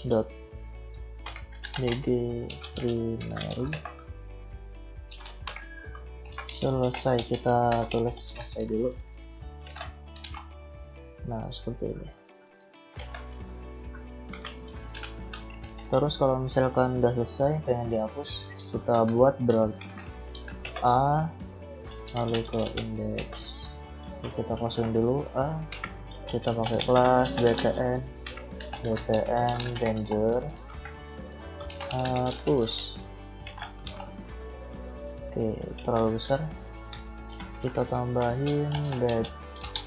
dot dg primary. Selesai, kita tulis selesai dulu. Nah, seperti ini. Terus kalau misalkan udah selesai pengen dihapus, kita buat berarti A lalu ke index. Kita kosong dulu A, kita pakai kelas btn danger hapus. Oke, terlalu besar, kita tambahin batch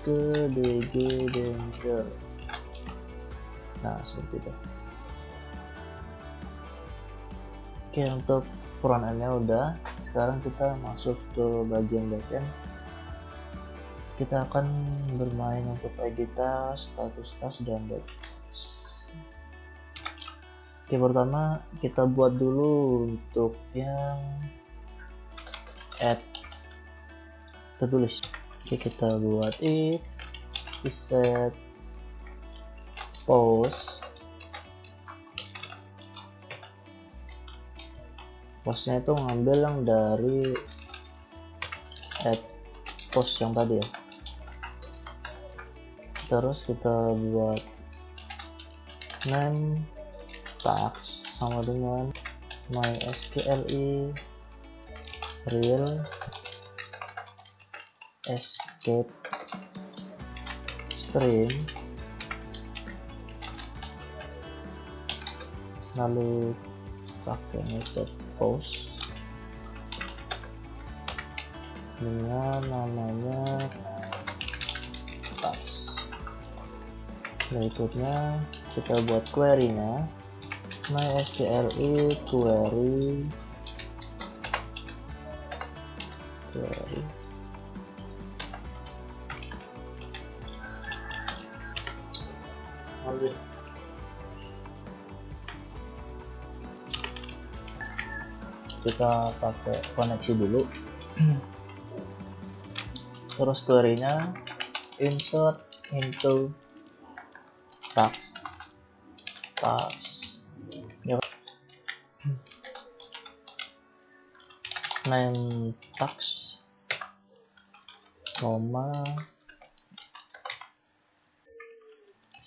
ke dg danger. Nah, seperti itu. Oke, untuk front end nya udah. Sekarang kita masuk ke bagian backend. Kita akan bermain untuk edit task, status task, dan batch. Oke, pertama kita buat dulu untuk yang add to-do list. Oke, kita buat if set post postnya itu ngambil yang dari add post yang tadi ya. Terus kita buat name tags sama dengan mysqli real escape string, lalu pakai method post dengan namanya tags. Berikutnya kita buat query-nya mysqli query kita pakai koneksi dulu. Terus query-nya insert into tags ya. Name tags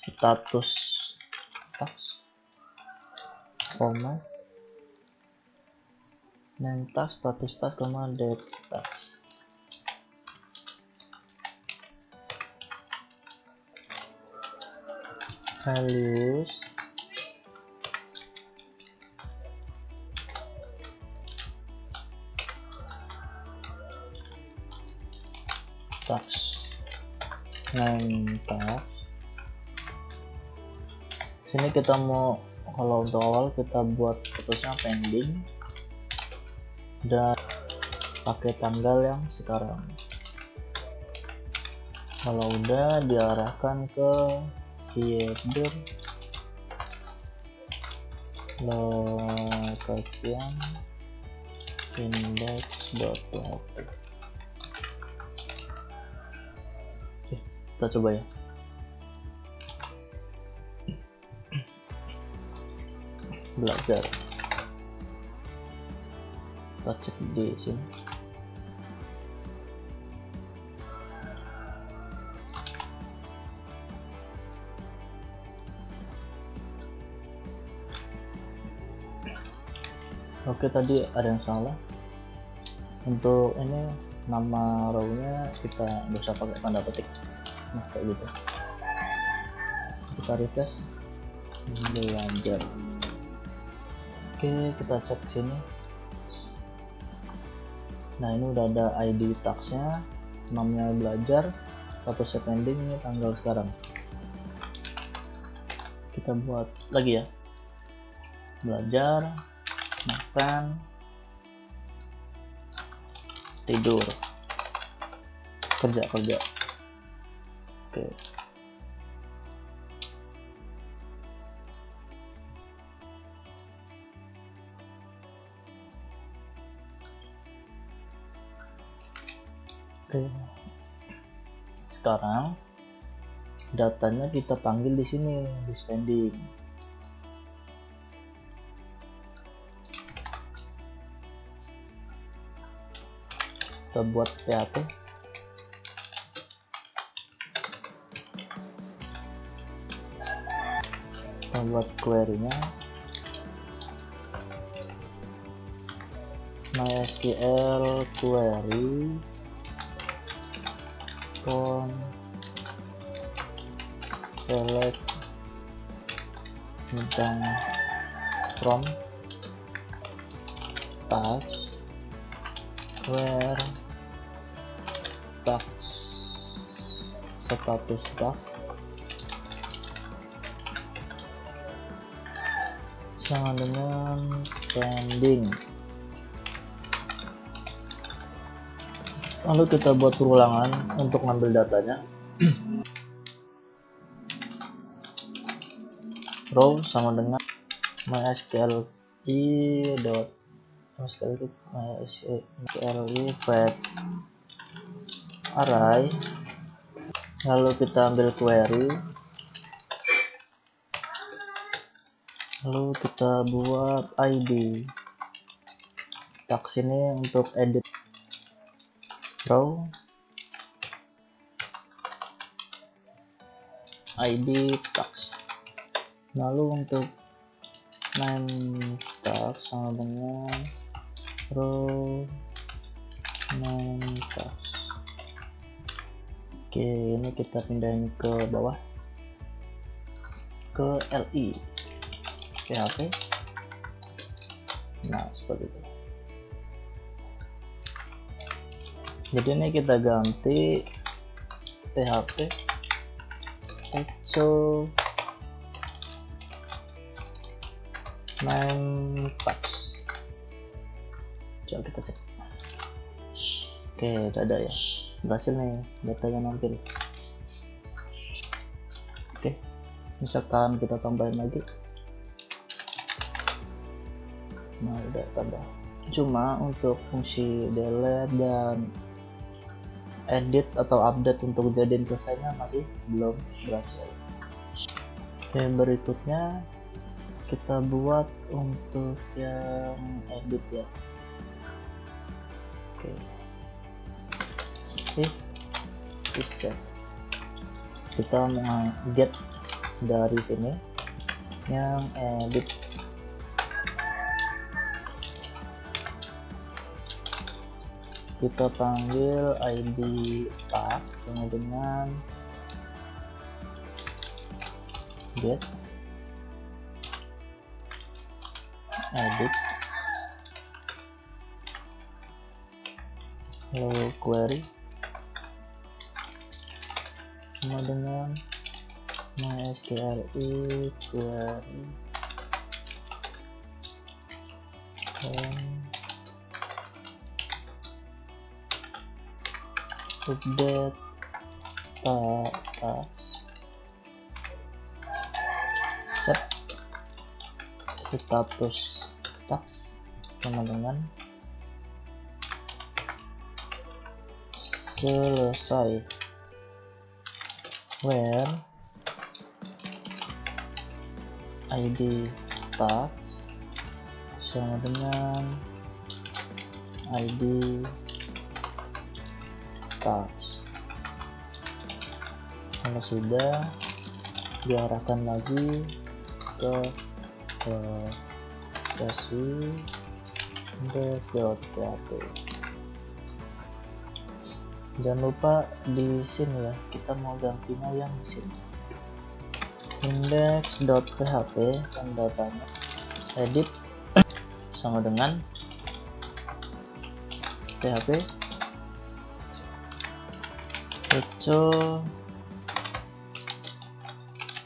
status tags name tags status tags date tags. Values tags name tags. Sini kita mau, kalau untuk awal kita buat statusnya pending dan pakai tanggal yang sekarang. Kalau udah diarahkan ke header location index.php. Kita coba ya. Belajar, kita cek di sini. Oke, tadi ada yang salah. Untuk ini nama row-nya kita bisa pakai tanda petik. Nah, kayak gitu. Kita refresh. Belajar. Oke, kita cek sini. Nah, ini udah ada ID tagsnya, namanya belajar, status pending, ini tanggal sekarang. Kita buat lagi ya. Belajar, makan, tidur, kerja. Oke. Sekarang datanya kita panggil di sini di spending. Kita buat PHP. Kita buat query-nya mysql query select tentang from tags where tags status tags sama dengan pending. Lalu kita buat perulangan untuk ngambil datanya. Row sama dengan mysqli fetch array, lalu kita ambil query, lalu kita buat ID tags ini untuk edit row, ID tags. Lalu untuk name tags sama dengan row name tags. Oke, ini kita pindahin ke bawah ke LI PHP. Nah, seperti itu. Jadi ini kita ganti PHP echo name tags. Coba kita cek. Oke, udah ada ya, berhasil nih datanya nampil. Oke, misalkan kita tambahin lagi, nah udah tambah. Cuma untuk fungsi delete dan edit atau update untuk jadiin selesainya masih belum berhasil. Oke, berikutnya kita buat untuk yang edit ya. Oke, reset. Kita mau get dari sini yang edit. Kita panggil ID tags sama dengan get edit, lalu query sama dengan MySQLi query update tags, set status tags sama dengan selesai, where ID tags sama dengan ID tags. Kalau sudah, diarahkan lagi ke sesi index.php. Jangan lupa di sini ya, kita mau gantinya yang di sini index.php dan datanya edit sama dengan php echo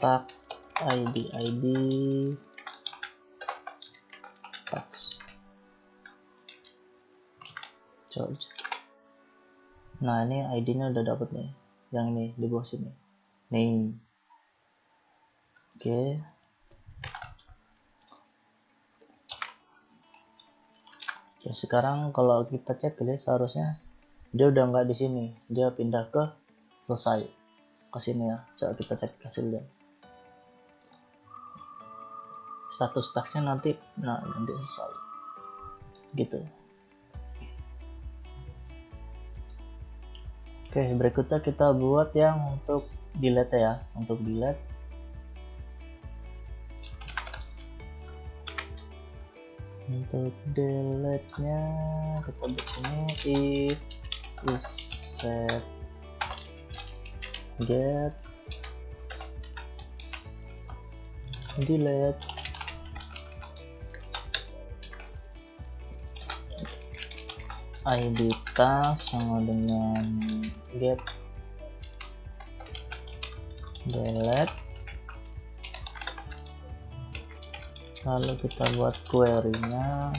tag ID tags. Coba. Nah, ini ID-nya udah dapet nih, yang ini di bawah sini, name. Oke. Ya, sekarang kalau kita cek list seharusnya dia udah nggak di sini, dia pindah ke selesai ke sini ya. Coba kita cek hasilnya. Status tagsnya nanti selesai gitu. Oke, berikutnya kita buat yang untuk delete ya. Untuk delete nya kita buat sini if set get delete ID tags sama dengan get delete, lalu kita buat query-nya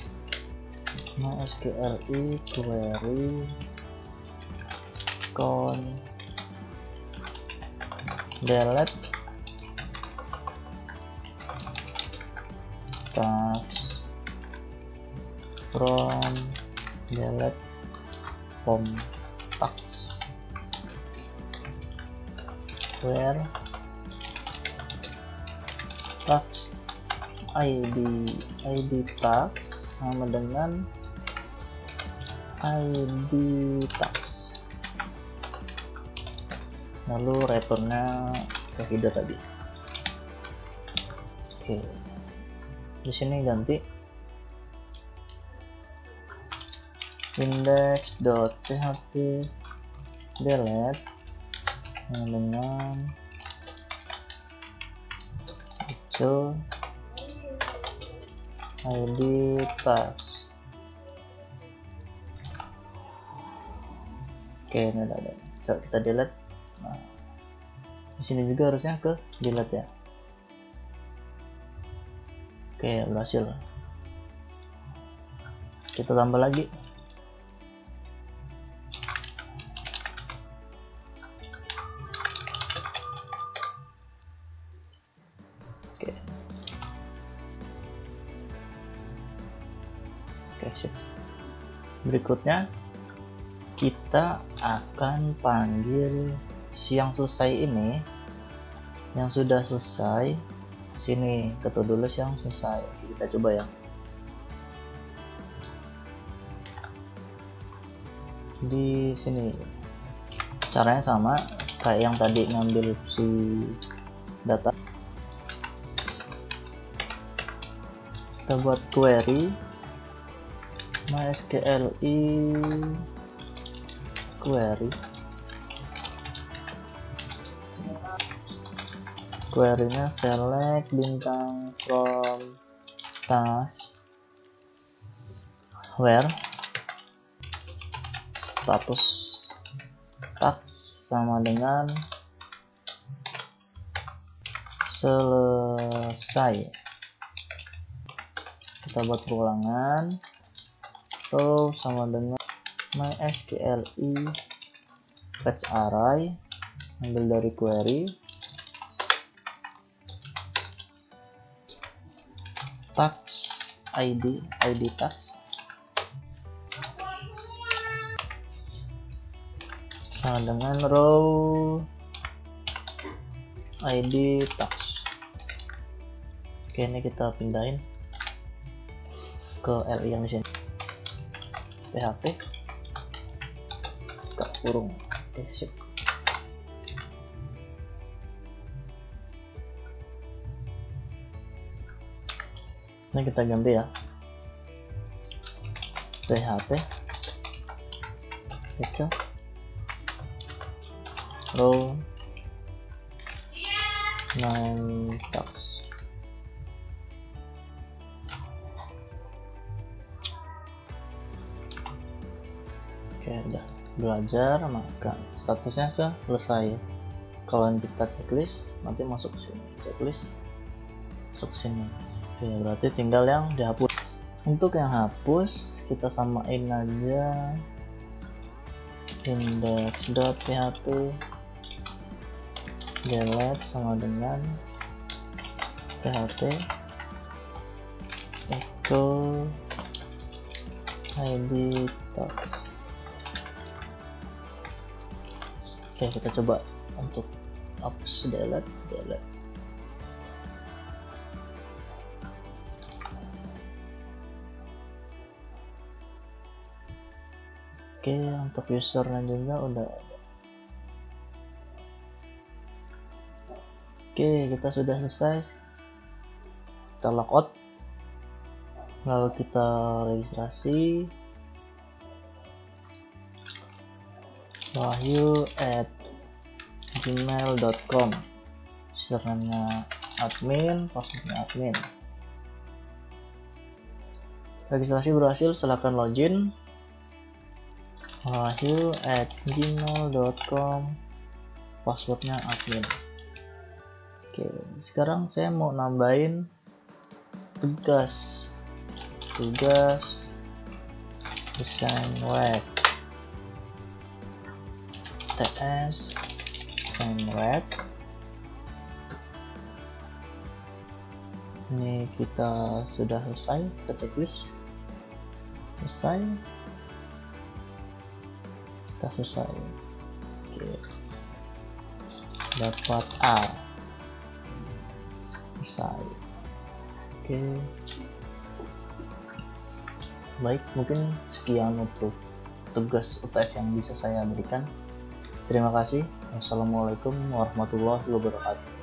MySQLi query count delete tags from delete from tags where tags ID tags sama dengan ID tax, lalu wrappernya ke header tadi. Oke, di sini ganti index.php delete dengan itu ID tax. Oke, ini ada. Coba kita delete. Nah, di sini juga harusnya ke delete ya. Oke, berhasil. Kita tambah lagi. Oke. Oke, sip. Berikutnya kita akan panggil si yang selesai ini, yang sudah selesai. Sini ketuk dulu yang selesai. Kita coba ya. Di sini caranya sama kayak yang tadi ngambil si data. Kita buat query MySQLi query. Query-nya select bintang from task where status task sama dengan selesai. Kita buat perulangan. Row sama dengan MySQLi fetch array, ambil dari query tax ID tax sama dengan row ID tax. Oke, ini kita pindahin ke li yang di sini. PHP buka kurung. Oke, sip. Ini kita ganti ya, PHP itu row name tax. Oke, udah belajar, maka statusnya selesai. Kalau kita checklist nanti masuk ke sini, checklist masuk ke sini. Oke, berarti tinggal yang dihapus. Untuk yang hapus kita samain aja index.php delete sama dengan php echo id tax. Oke, kita coba untuk hapus delete. Oke, untuk usernya juga udah ada. Oke, kita sudah selesai. Kita logout, lalu kita registrasi. wahyu@gmail.com, username admin, passwordnya admin. Registrasi berhasil, silakan login. wahyu@gmail.com, passwordnya admin. Oke, sekarang saya mau nambahin tugas desain web, ts desain web. Ini kita sudah selesai, kita checklist selesai. Kita selesai. Oke, dapat A, selesai. Oke, baik, mungkin sekian untuk tugas UTS yang bisa saya berikan. Terima kasih. Wassalamualaikum warahmatullahi wabarakatuh.